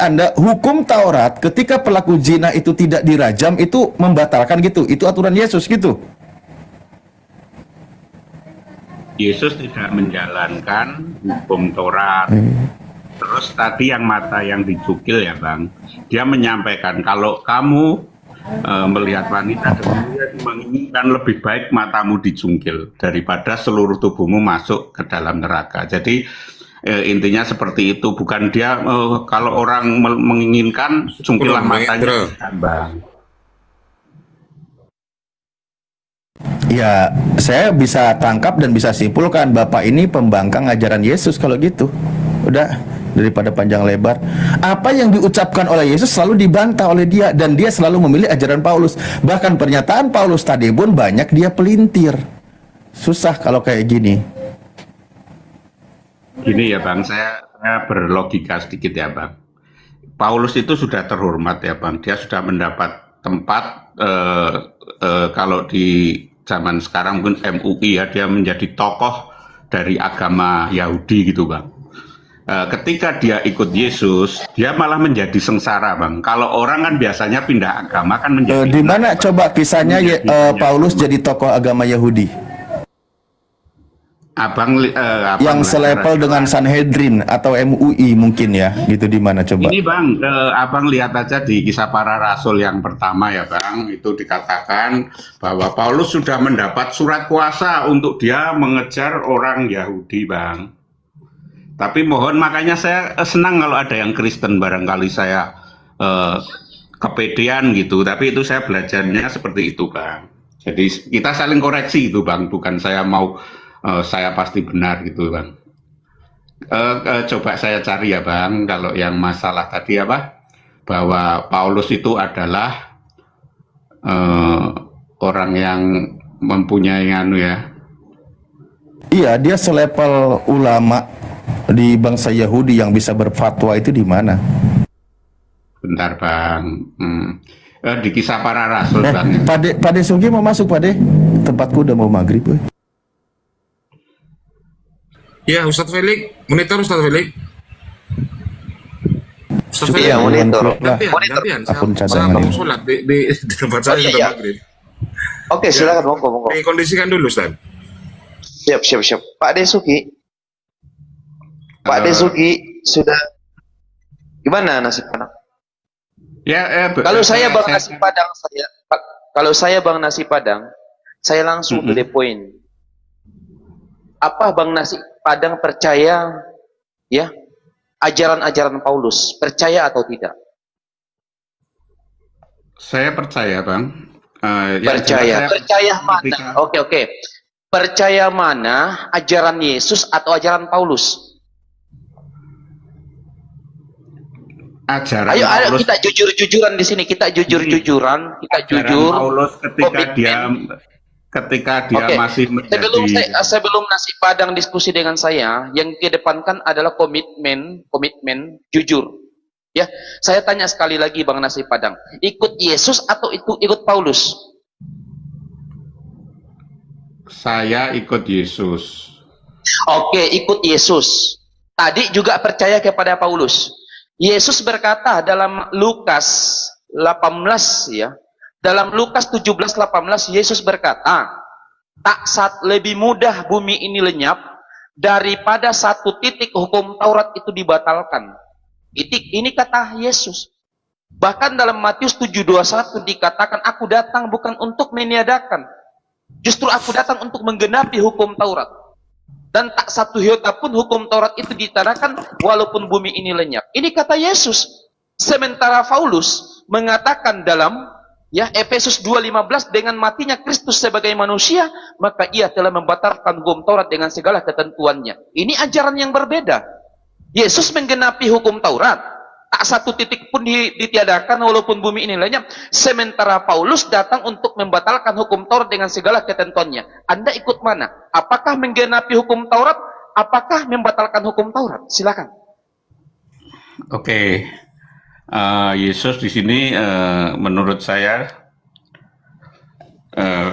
Anda hukum Taurat ketika pelaku zina itu tidak dirajam itu membatalkan gitu. Itu aturan Yesus gitu. Yesus tidak menjalankan hukum Taurat. Terus tadi yang mata yang dicukil ya Bang, dia menyampaikan kalau kamu melihat wanita dan menginginkan lebih baik matamu dicungkil daripada seluruh tubuhmu masuk ke dalam neraka. Jadi intinya seperti itu, bukan dia kalau orang menginginkan cungkilah matanya, Bang. Ya, saya bisa tangkap dan bisa simpulkan Bapak ini pembangkang ajaran Yesus kalau gitu. Udah, daripada panjang lebar. Apa yang diucapkan oleh Yesus selalu dibantah oleh dia, dan dia selalu memilih ajaran Paulus. Bahkan pernyataan Paulus tadi pun banyak dia pelintir. Susah kalau kayak gini. Gini ya Bang, saya berlogika sedikit ya Bang. Paulus itu sudah terhormat ya Bang. Dia sudah mendapat tempat kalau di zaman sekarang mungkin MUI ya, dia menjadi tokoh dari agama Yahudi gitu Bang. Ketika dia ikut Yesus, dia malah menjadi sengsara Bang. Kalau orang kan biasanya pindah agama kan menjadi... Di mana coba kisahnya Paulus jadi tokoh agama Yahudi? Abang yang selepel dengan Sanhedrin atau MUI mungkin ya, gitu. Di mana coba? Ini Bang, Abang lihat aja di Kisah Para Rasul yang pertama ya Bang, itu dikatakan bahwa Paulus sudah mendapat surat kuasa untuk dia mengejar orang Yahudi Bang. Tapi mohon, makanya saya senang kalau ada yang Kristen, barangkali saya kepedean gitu, tapi itu saya belajarnya seperti itu Bang. Jadi kita saling koreksi itu Bang, bukan saya mau saya pasti benar gitu Bang. Coba saya cari ya Bang, kalau yang masalah tadi apa, bahwa Paulus itu adalah orang yang mempunyai anu ya. Iya, dia selepel ulama di bangsa Yahudi yang bisa berfatwa itu di mana? Bentar Bang, di Kisah Para Rasul Bang. Pade Sugi mau masuk Pade? Tempatku udah mau maghrib. Ya, Ustadz Felix, monitor Ustadz Felix. Ustadz Felix, ya, monitor. Gantian. Saya mau sholat di tempat saya sudah maghrib. Oke, silakan monggo. Kondisikan dulu, Ustadz. Siap. Pak Desuki. Pak Desuki sudah gimana nasib Padang? Ya, kalau saya Bang Nasi Padang, kalau saya Bang Nasi Padang, saya langsung to the point. Apa Bang Nasi Padang percaya ya ajaran-ajaran Paulus, percaya atau tidak? Saya percaya Bang. Percaya mana? Oke. Percaya mana, ajaran Yesus atau ajaran Paulus? Ajaran ayo Paulus, kita jujur-jujuran di sini, kita jujur-jujuran, kita jujur. Paulus ketika dia masih menjadi... Sebelum Nasi Padang diskusi dengan saya, yang dikedepankan adalah komitmen jujur. Ya, saya tanya sekali lagi Bang Nasi Padang, ikut Yesus atau ikut Paulus? Saya ikut Yesus. Oke, ikut Yesus. Tadi juga percaya kepada Paulus. Yesus berkata dalam Lukas 18 ya. Dalam Lukas 17:18 Yesus berkata, lebih mudah bumi ini lenyap daripada satu titik hukum Taurat itu dibatalkan. Ini kata Yesus. Bahkan dalam Matius 7:21 dikatakan, aku datang bukan untuk meniadakan, justru aku datang untuk menggenapi hukum Taurat. Dan tak satu iota pun hukum Taurat itu ditadakan walaupun bumi ini lenyap. Ini kata Yesus. Sementara Paulus mengatakan dalam Efesus 2:15, dengan matinya Kristus sebagai manusia, maka ia telah membatalkan hukum Taurat dengan segala ketentuannya. Ini ajaran yang berbeda. Yesus menggenapi hukum Taurat, tak satu titik pun ditiadakan walaupun bumi ini lenyap. Sementara Paulus datang untuk membatalkan hukum Taurat dengan segala ketentuannya. Anda ikut mana? Apakah menggenapi hukum Taurat? Apakah membatalkan hukum Taurat? Silakan. Oke. Yesus di sini menurut saya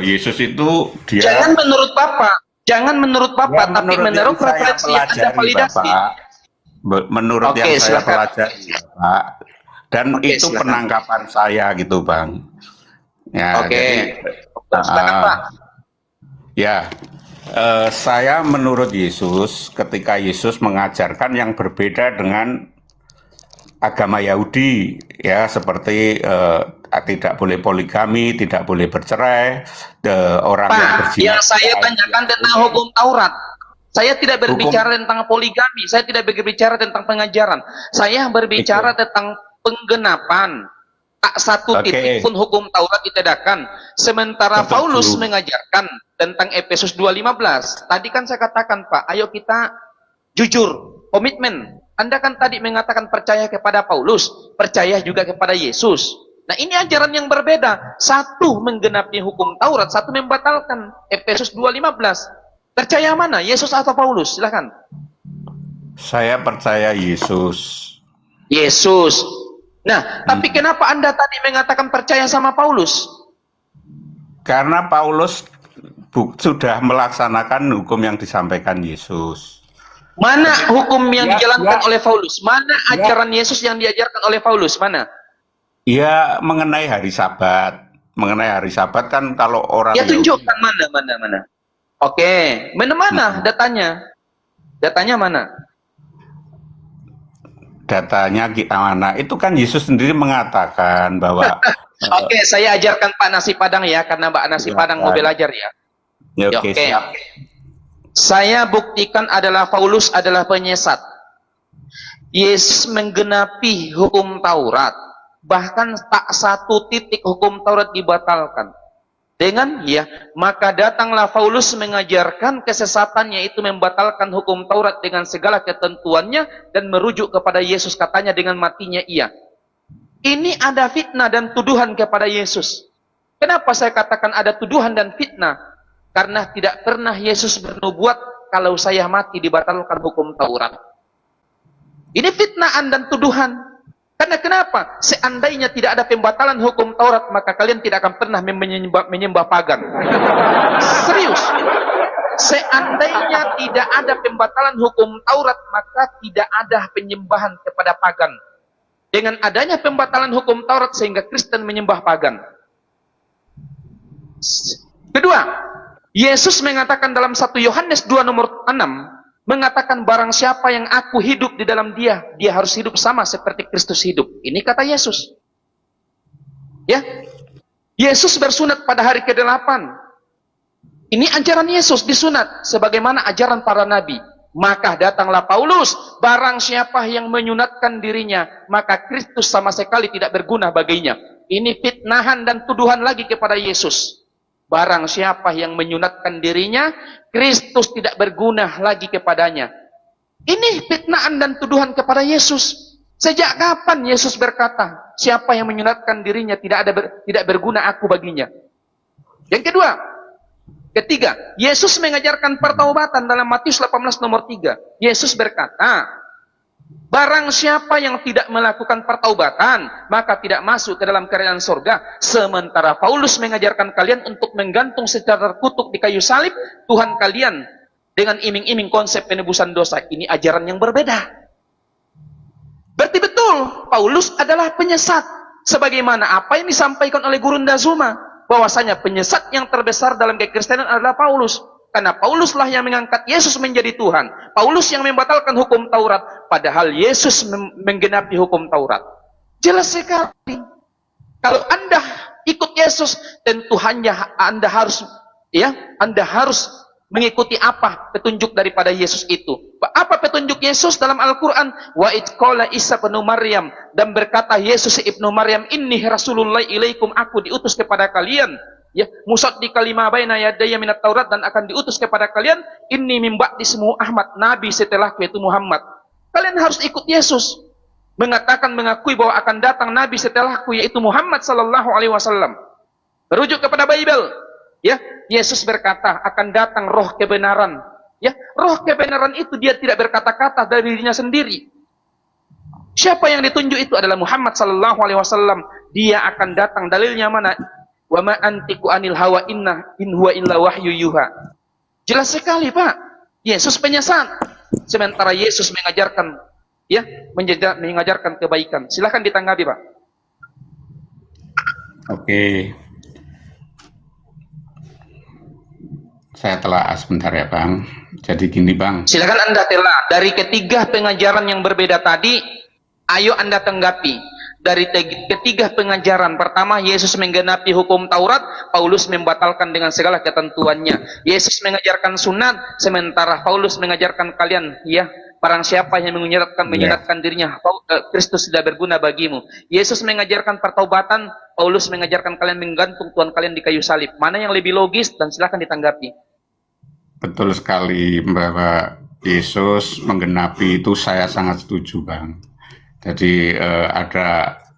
Yesus itu dia Jangan menurut Bapak, ya, tapi menurut referensi yang Anda validasi. Menurut yang saya pelajari, Pak. Dan itu silakan. Penangkapan saya gitu, Bang. Ya, jadi ya, saya menurut Yesus ketika Yesus mengajarkan yang berbeda dengan agama Yahudi, ya, seperti tidak boleh poligami, tidak boleh bercerai, orang yang berzina. Yang saya tanyakan tentang hukum Taurat. Saya tidak berbicara tentang poligami, saya tidak berbicara tentang pengajaran. Saya berbicara tentang penggenapan. Tak satu titik pun hukum Taurat ditegakkan. Sementara Paulus mengajarkan tentang Efesus 2:15. Tadi kan saya katakan, Pak, ayo kita jujur, komitmen. Anda kan tadi mengatakan percaya kepada Paulus, percaya juga kepada Yesus. Nah, ini ajaran yang berbeda. Satu menggenapi hukum Taurat, satu membatalkan. Efesus 2:15. Percaya mana, Yesus atau Paulus? Silahkan. Saya percaya Yesus. Yesus. Nah, tapi kenapa Anda tadi mengatakan percaya sama Paulus? Karena Paulus sudah melaksanakan hukum yang disampaikan Yesus. Mana hukum yang dijalankan oleh Paulus? Mana ajaran Yesus yang diajarkan oleh Paulus? Mana? Ya, mengenai hari Sabat. Mengenai hari Sabat kan kalau orang... Ya, tunjukkan mana. Oke, mana datanya? Datanya mana? Datanya kita mana? Itu kan Yesus sendiri mengatakan bahwa... Oke, saya ajarkan Pak Nasi Padang ya, karena Mbak Nasi Padang mau belajar ya. Ya, oke. Siap. Saya buktikan adalah Paulus adalah penyesat. Yesus menggenapi hukum Taurat. Bahkan tak satu titik hukum Taurat dibatalkan. Dengan maka datanglah Paulus mengajarkan kesesatannya itu membatalkan hukum Taurat dengan segala ketentuannya dan merujuk kepada Yesus, katanya dengan matinya ia. Ini ada fitnah dan tuduhan kepada Yesus. Kenapa saya katakan ada tuduhan dan fitnah? Karena tidak pernah Yesus bernubuat kalau saya mati dibatalkan hukum Taurat. Ini fitnahan dan tuduhan. Karena kenapa? Seandainya tidak ada pembatalan hukum Taurat, maka kalian tidak akan pernah menyembah pagan. Serius. Seandainya tidak ada pembatalan hukum Taurat, maka tidak ada penyembahan kepada pagan. Dengan adanya pembatalan hukum Taurat sehingga Kristen menyembah pagan. Kedua, Yesus mengatakan dalam 1 Yohanes 2:6, mengatakan barang siapa yang aku hidup di dalam dia, dia harus hidup sama seperti Kristus hidup. Ini kata Yesus. Ya, Yesus bersunat pada hari ke-8. Ini ajaran Yesus disunat sebagaimana ajaran para nabi. Maka datanglah Paulus, barang siapa yang menyunatkan dirinya, maka Kristus sama sekali tidak berguna baginya. Ini fitnahan dan tuduhan lagi kepada Yesus. Barang siapa yang menyunatkan dirinya, Kristus tidak berguna lagi kepadanya. Ini fitnahan dan tuduhan kepada Yesus. Sejak kapan Yesus berkata, siapa yang menyunatkan dirinya tidak berguna aku baginya? Yang ketiga, Yesus mengajarkan pertaubatan dalam Matius 18:3. Yesus berkata, barang siapa yang tidak melakukan pertaubatan, maka tidak masuk ke dalam kerajaan surga. Sementara Paulus mengajarkan kalian untuk menggantung secara terkutuk di kayu salib Tuhan kalian dengan iming-iming konsep penebusan dosa. Ini ajaran yang berbeda. Berarti betul, Paulus adalah penyesat. Sebagaimana apa yang disampaikan oleh Gurunda Zuma, bahwasanya penyesat yang terbesar dalam kekristenan adalah Paulus. Karena Pauluslah yang mengangkat Yesus menjadi Tuhan. Paulus yang membatalkan hukum Taurat. Padahal Yesus menggenapi hukum Taurat. Jelas sekali. Kalau Anda ikut Yesus, tentu hanya Anda harus mengikuti apa petunjuk daripada Yesus itu. Apa petunjuk Yesus dalam Al-Quran? Wa idh qala Isa ibnu Maryam, dan berkata Yesus ibnu Maryam, inni rasulullah ilaikum, aku diutus kepada kalian. Ya, musaddiqan lima baina yadayya minat Taurat, dan akan diutus kepada kalian, inni min ba'di ismuhu Ahmad, nabi setelahku yaitu Muhammad. Kalian harus ikut Yesus. Mengakui bahwa akan datang nabi setelahku yaitu Muhammad sallallahu alaihi wasallam. Merujuk kepada Bible. Ya, Yesus berkata akan datang roh kebenaran. Ya, roh kebenaran itu dia tidak berkata-kata dari dirinya sendiri. Siapa yang ditunjuk itu adalah Muhammad sallallahu alaihi wasallam. Dia akan datang, dalilnya mana? Wa ma antiqu anil hawa in huwa illa wahyu yuha. Jelas sekali, Pak. Yesus penyesat. Sementara Yesus mengajarkan mengajarkan kebaikan. Silahkan ditanggapi, Pak. Oke. Saya telah sebentar ya, Bang. Jadi gini, Bang. Silakan Anda telah. Dari ketiga pengajaran yang berbeda tadi, ayo Anda tanggapi. Dari ketiga pengajaran, pertama Yesus menggenapi hukum Taurat, Paulus membatalkan dengan segala ketentuannya. Yesus mengajarkan sunat, sementara Paulus mengajarkan kalian, barang siapa yang menyeratkan dirinya, Kristus sudah berguna bagimu. Yesus mengajarkan pertaubatan, Paulus mengajarkan kalian menggantung Tuhan kalian di kayu salib. Mana yang lebih logis? Dan silakan ditanggapi. Betul sekali bahwa Yesus menggenapi itu, saya sangat setuju, Bang. Jadi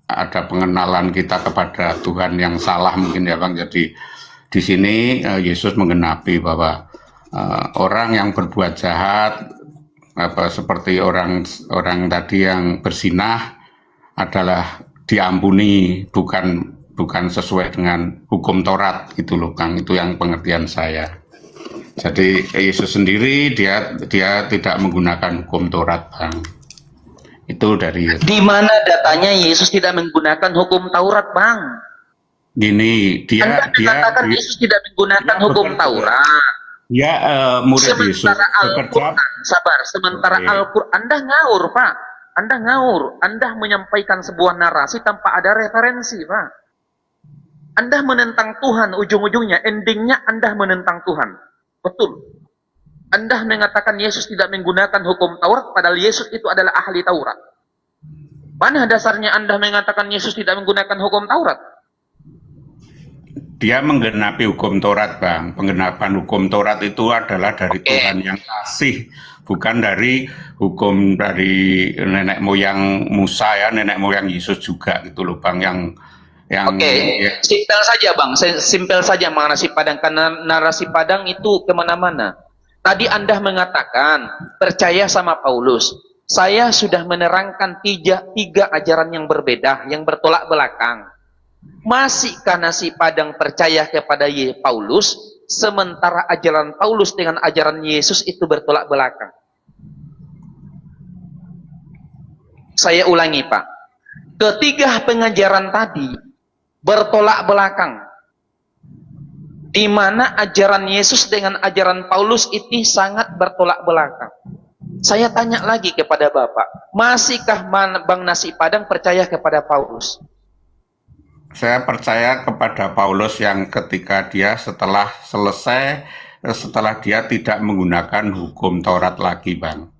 ada pengenalan kita kepada Tuhan yang salah mungkin ya, Bang. Jadi di sini Yesus menggenapi bahwa orang yang berbuat jahat, seperti orang tadi yang berzinah, adalah diampuni, bukan sesuai dengan hukum Taurat gitu loh, Bang. Itu yang pengertian saya. Jadi Yesus sendiri dia tidak menggunakan hukum Taurat, Bang. Itu dari Yesus. Di mana datanya Yesus tidak menggunakan hukum Taurat, Bang? Gini, dia mengatakan Yesus tidak menggunakan hukum Taurat. Dia murid Yesus. Sementara Al-Quran, Anda ngawur, Pak. Anda ngawur. Anda menyampaikan sebuah narasi tanpa ada referensi, Pak. Anda menentang Tuhan, ujung-ujungnya, endingnya Anda menentang Tuhan. Betul. Anda mengatakan Yesus tidak menggunakan hukum Taurat, padahal Yesus itu adalah ahli Taurat. Mana dasarnya Anda mengatakan Yesus tidak menggunakan hukum Taurat? Dia menggenapi hukum Taurat, Bang. Penggenapan hukum Taurat itu adalah dari Tuhan yang kasih, bukan dari hukum dari nenek moyang Musa ya, nenek moyang Yesus juga gitu loh, Bang. Simpel saja, Bang. Simpel saja narasi Padang, karena narasi Padang itu kemana-mana. Tadi Anda mengatakan percaya sama Paulus. Saya sudah menerangkan tiga ajaran yang berbeda, yang bertolak belakang. Masihkah nasi Padang percaya kepada Paulus, sementara ajaran Paulus dengan ajaran Yesus itu bertolak belakang? Saya ulangi, Pak. Ketiga pengajaran tadi bertolak belakang, di mana ajaran Yesus dengan ajaran Paulus itu sangat bertolak belakang. Saya tanya lagi kepada Bapak, masihkah Bang Nasi Padang percaya kepada Paulus? Saya percaya kepada Paulus yang ketika dia setelah dia tidak menggunakan hukum Taurat lagi, Bang.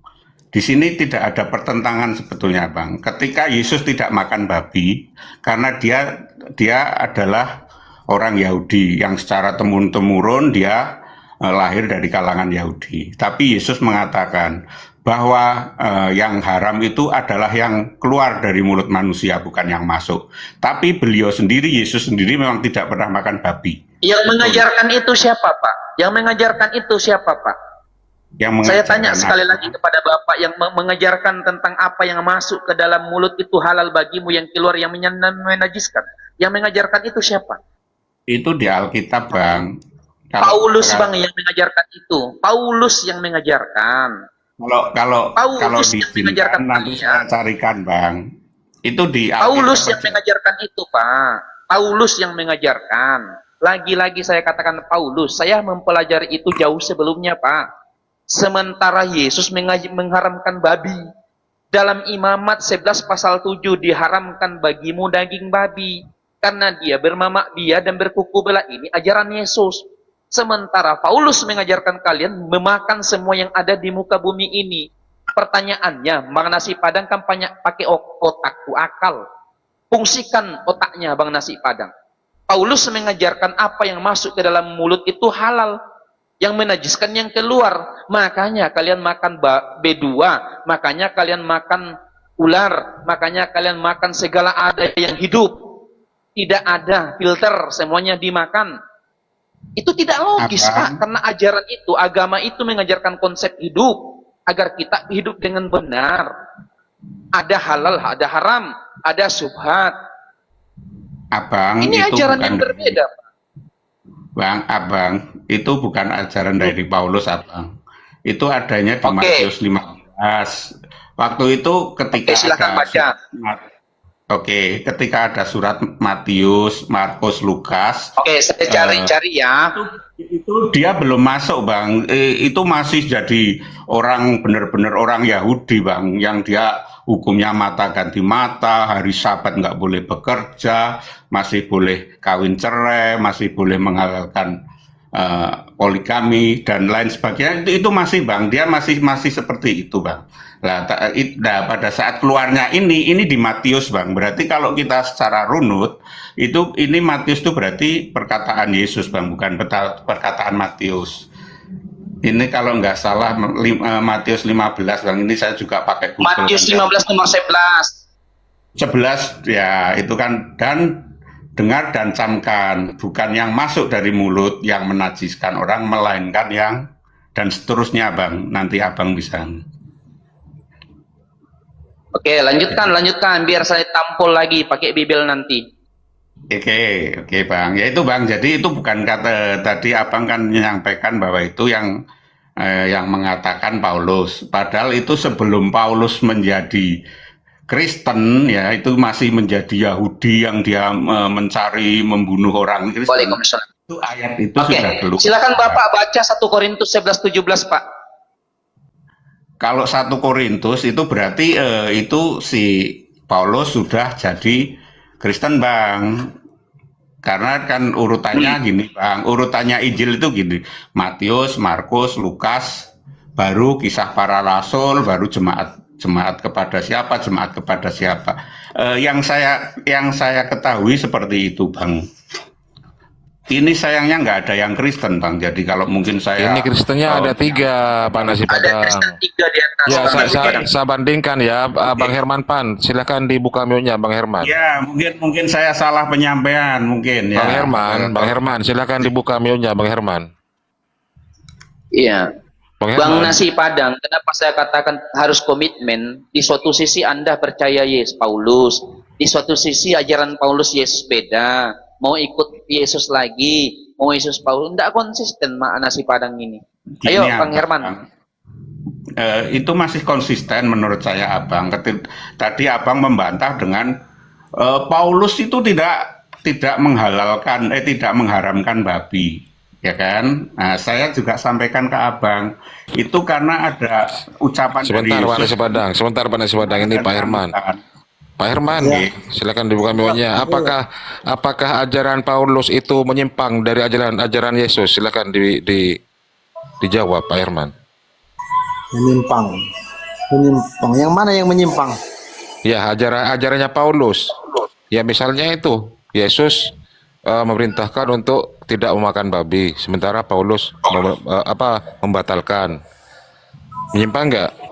Di sini tidak ada pertentangan sebetulnya, Bang. Ketika Yesus tidak makan babi, karena dia adalah orang Yahudi yang secara temurun-temurun dia lahir dari kalangan Yahudi. Tapi Yesus mengatakan bahwa yang haram itu adalah yang keluar dari mulut manusia, bukan yang masuk. Tapi beliau sendiri, Yesus sendiri memang tidak pernah makan babi. Yang mengajarkan itu siapa, Pak? Yang mengajarkan itu siapa, Pak? Saya tanya sekali lagi kepada Bapak, yang mengajarkan tentang apa yang masuk ke dalam mulut itu halal bagimu, yang keluar yang menajiskan. Yang mengajarkan itu siapa? Itu di Alkitab, Bang. Paulus, Bang, yang mengajarkan itu. Paulus yang mengajarkan. Kalau di sini nanti saya carikan, Bang. Itu di Alkitab. Paulus yang mengajarkan itu, Pak. Paulus yang mengajarkan. Lagi-lagi saya katakan Paulus. Saya mempelajari itu jauh sebelumnya, Pak. Sementara Yesus mengharamkan babi. Dalam Imamat 11 pasal 7 diharamkan bagimu daging babi. Karena dia bermamak biak dan berkuku belah. Ini ajaran Yesus. Sementara Paulus mengajarkan kalian memakan semua yang ada di muka bumi ini. Pertanyaannya, Bang Nasi Padang kan pakai otakku akal. Fungsikan otaknya, Bang Nasi Padang. Paulus mengajarkan apa yang masuk ke dalam mulut itu halal. Yang menajiskan yang keluar. Makanya kalian makan B2, makanya kalian makan ular, makanya kalian makan segala ada yang hidup. Tidak ada filter, semuanya dimakan. Itu tidak logis, Pak, karena ajaran itu, agama itu mengajarkan konsep hidup agar kita hidup dengan benar. Ada halal, ada haram, ada subhat. Abang, Ini itu ajaran bukan yang berbeda. Bang, Abang, itu bukan ajaran dari Paulus, Abang. Itu adanya di Oke. Matius 15. Waktu itu ketika Oke, silakan ada baca. Oke, ketika ada surat Matius, Markus, Lukas, Oke, saya cari-cari ya. itu dia belum masuk, Bang. Itu masih jadi orang, benar-benar orang Yahudi, Bang, yang dia hukumnya mata ganti mata, hari Sabat nggak boleh bekerja, masih boleh kawin cerai, masih boleh menghalalkan poligami dan lain sebagainya. Itu masih, Bang, dia masih seperti itu, Bang. Nah, pada saat keluarnya ini di Matius, Bang. Berarti kalau kita secara runut, ini Matius itu berarti perkataan Yesus, Bang, bukan perkataan Matius. Ini kalau nggak salah Matius 15, Bang. Ini saya juga pakai Google. Matius 15 nomor 11. 11 ya, itu kan, dan dengar dan camkan, bukan yang masuk dari mulut yang menajiskan orang, melainkan yang, dan seterusnya, Bang. Nanti Abang bisa. Oke, lanjutkan, biar saya tampol lagi pakai Bible nanti. Oke, Bang. Ya itu, Bang. Jadi itu bukan kata tadi Abang kan menyampaikan bahwa itu yang mengatakan Paulus. Padahal itu sebelum Paulus menjadi Kristen, ya, itu masih menjadi Yahudi yang dia mencari membunuh orang Kristen. Waalaikumsalam. Itu ayat itu sudah keluar. Silakan Bapak baca 1 Korintus 11:17, Pak. Kalau 1 Korintus itu berarti itu si Paulus sudah jadi Kristen, Bang. Karena kan urutannya gini, Bang. Urutannya Injil itu gini. Matius, Markus, Lukas, baru Kisah Para Rasul, baru jemaat kepada siapa, jemaat kepada siapa. Yang saya ketahui seperti itu, Bang. Ini sayangnya nggak ada yang Kristen, Bang. Jadi kalau mungkin saya... Ini Kristennya ada 3, Pak Nasi Padang. Ada Kristen 3 di atas. Ya, saya bandingkan ya, Bang Herman Pan. Silakan dibuka mute-nya, Bang Herman. Ya, mungkin saya salah penyampaian, mungkin ya. Bang Herman, silakan dibuka mute-nya, Bang Herman. Iya. Bang Nasi Padang, kenapa saya katakan harus komitmen? Di suatu sisi Anda percaya Yesus Paulus, di suatu sisi ajaran Paulus Yesus beda. Mau ikut Yesus lagi, mau Yesus Paulus, tidak konsisten Nasi Padang ini. Ayo, Bang Herman. Itu masih konsisten menurut saya, Abang. Tadi Abang membantah dengan Paulus itu tidak menghalalkan, tidak mengharamkan babi, ya kan? Nah, saya juga sampaikan ke Abang, itu karena ada ucapan sebentar, Pak Nasi Padang. Sebentar, Pak Nasi Padang, ini Pak Herman. Pak Herman, ya. Silakan dibuka mute-nya. Apakah ajaran Paulus itu menyimpang dari ajaran Yesus? Silakan dijawab, Pak Herman. Menyimpang. Yang mana yang menyimpang? Ya, ajarannya Paulus. Ya, misalnya itu Yesus memerintahkan untuk tidak memakan babi, sementara Paulus membatalkan. Menyimpang nggak?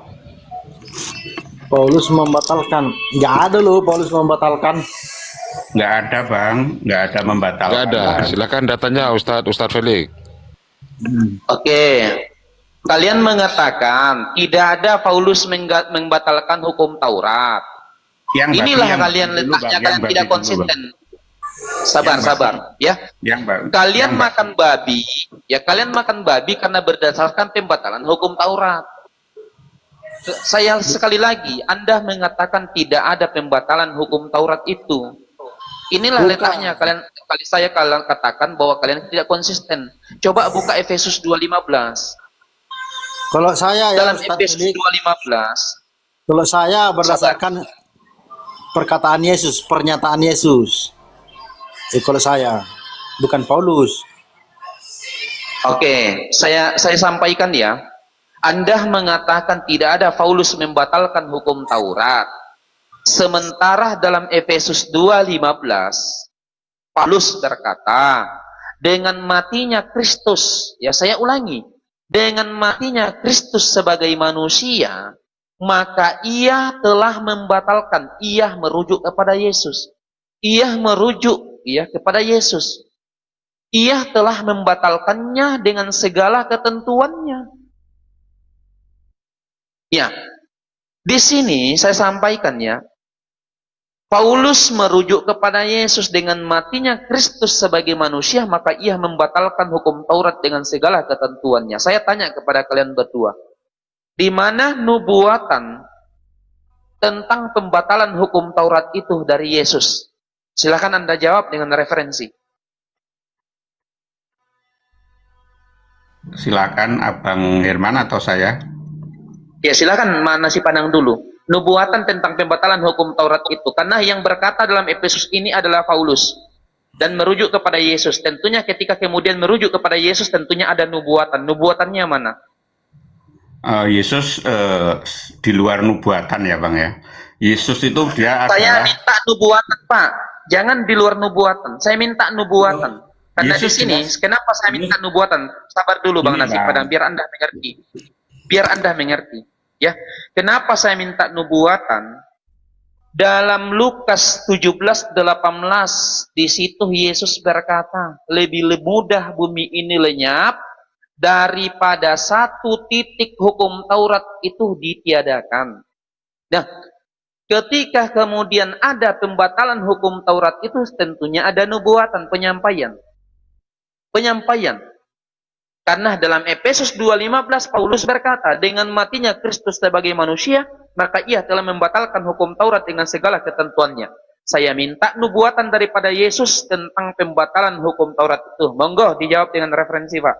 Paulus membatalkan. Nggak ada loh Paulus membatalkan. Nggak ada, Bang. Nggak ada membatalkan. Nggak ada. Silakan datanya Ustadz Felix. Oke. Kalian mengatakan tidak ada Paulus membatalkan hukum Taurat. Inilah kalian letaknya, kalian tidak konsisten. Sabar, ya. Kalian makan babi, ya kalian makan babi karena berdasarkan pembatalan hukum Taurat. Saya sekali lagi, Anda mengatakan tidak ada pembatalan hukum Taurat itu. Inilah letaknya saya katakan bahwa kalian tidak konsisten. Coba buka Efesus 2:15. Kalau saya dalam Efesus 2:15. Kalau saya berdasarkan perkataan Yesus, pernyataan Yesus. Kalau saya, bukan Paulus. Oke, saya sampaikan ya. Anda mengatakan tidak ada Paulus membatalkan hukum Taurat. Sementara dalam Efesus 2:15, Paulus berkata, dengan matinya Kristus, ya saya ulangi, dengan matinya Kristus sebagai manusia, maka ia telah membatalkan, ia merujuk kepada Yesus. Ia merujuk ya kepada Yesus. Ia telah membatalkannya dengan segala ketentuannya. Ya, Di sini saya sampaikan ya, Paulus merujuk kepada Yesus dengan matinya Kristus sebagai manusia, maka ia membatalkan hukum Taurat dengan segala ketentuannya. Saya tanya kepada kalian berdua, di mana nubuatan tentang pembatalan hukum Taurat itu dari Yesus? Silakan Anda jawab dengan referensi. Silakan Abang Herman atau saya? Ya silakan, mana si pandang dulu. Nubuatan tentang pembatalan hukum Taurat itu. Karena yang berkata dalam Efesus ini adalah Paulus. Dan merujuk kepada Yesus. Tentunya ketika kemudian merujuk kepada Yesus, tentunya ada nubuatan. Nubuatannya mana? Yesus di luar nubuatan ya Bang ya. Yesus itu dia Saya adalah... minta nubuatan Pak. Jangan di luar nubuatan. Saya minta nubuatan. Karena di sini, kenapa saya minta nubuatan? Sabar dulu Bang Nasi Padang, biar Anda mengerti. Biar Anda mengerti. Ya, kenapa saya minta nubuatan? Dalam Lukas 17:18 di situ Yesus berkata, lebih mudah bumi ini lenyap daripada satu titik hukum Taurat itu ditiadakan. Nah, ketika kemudian ada pembatalan hukum Taurat itu tentunya ada nubuatan, penyampaian. Karena dalam Efesus 2:15 Paulus berkata, dengan matinya Kristus sebagai manusia, maka ia telah membatalkan hukum Taurat dengan segala ketentuannya. Saya minta nubuatan daripada Yesus tentang pembatalan hukum Taurat itu. Monggo dijawab dengan referensi Pak.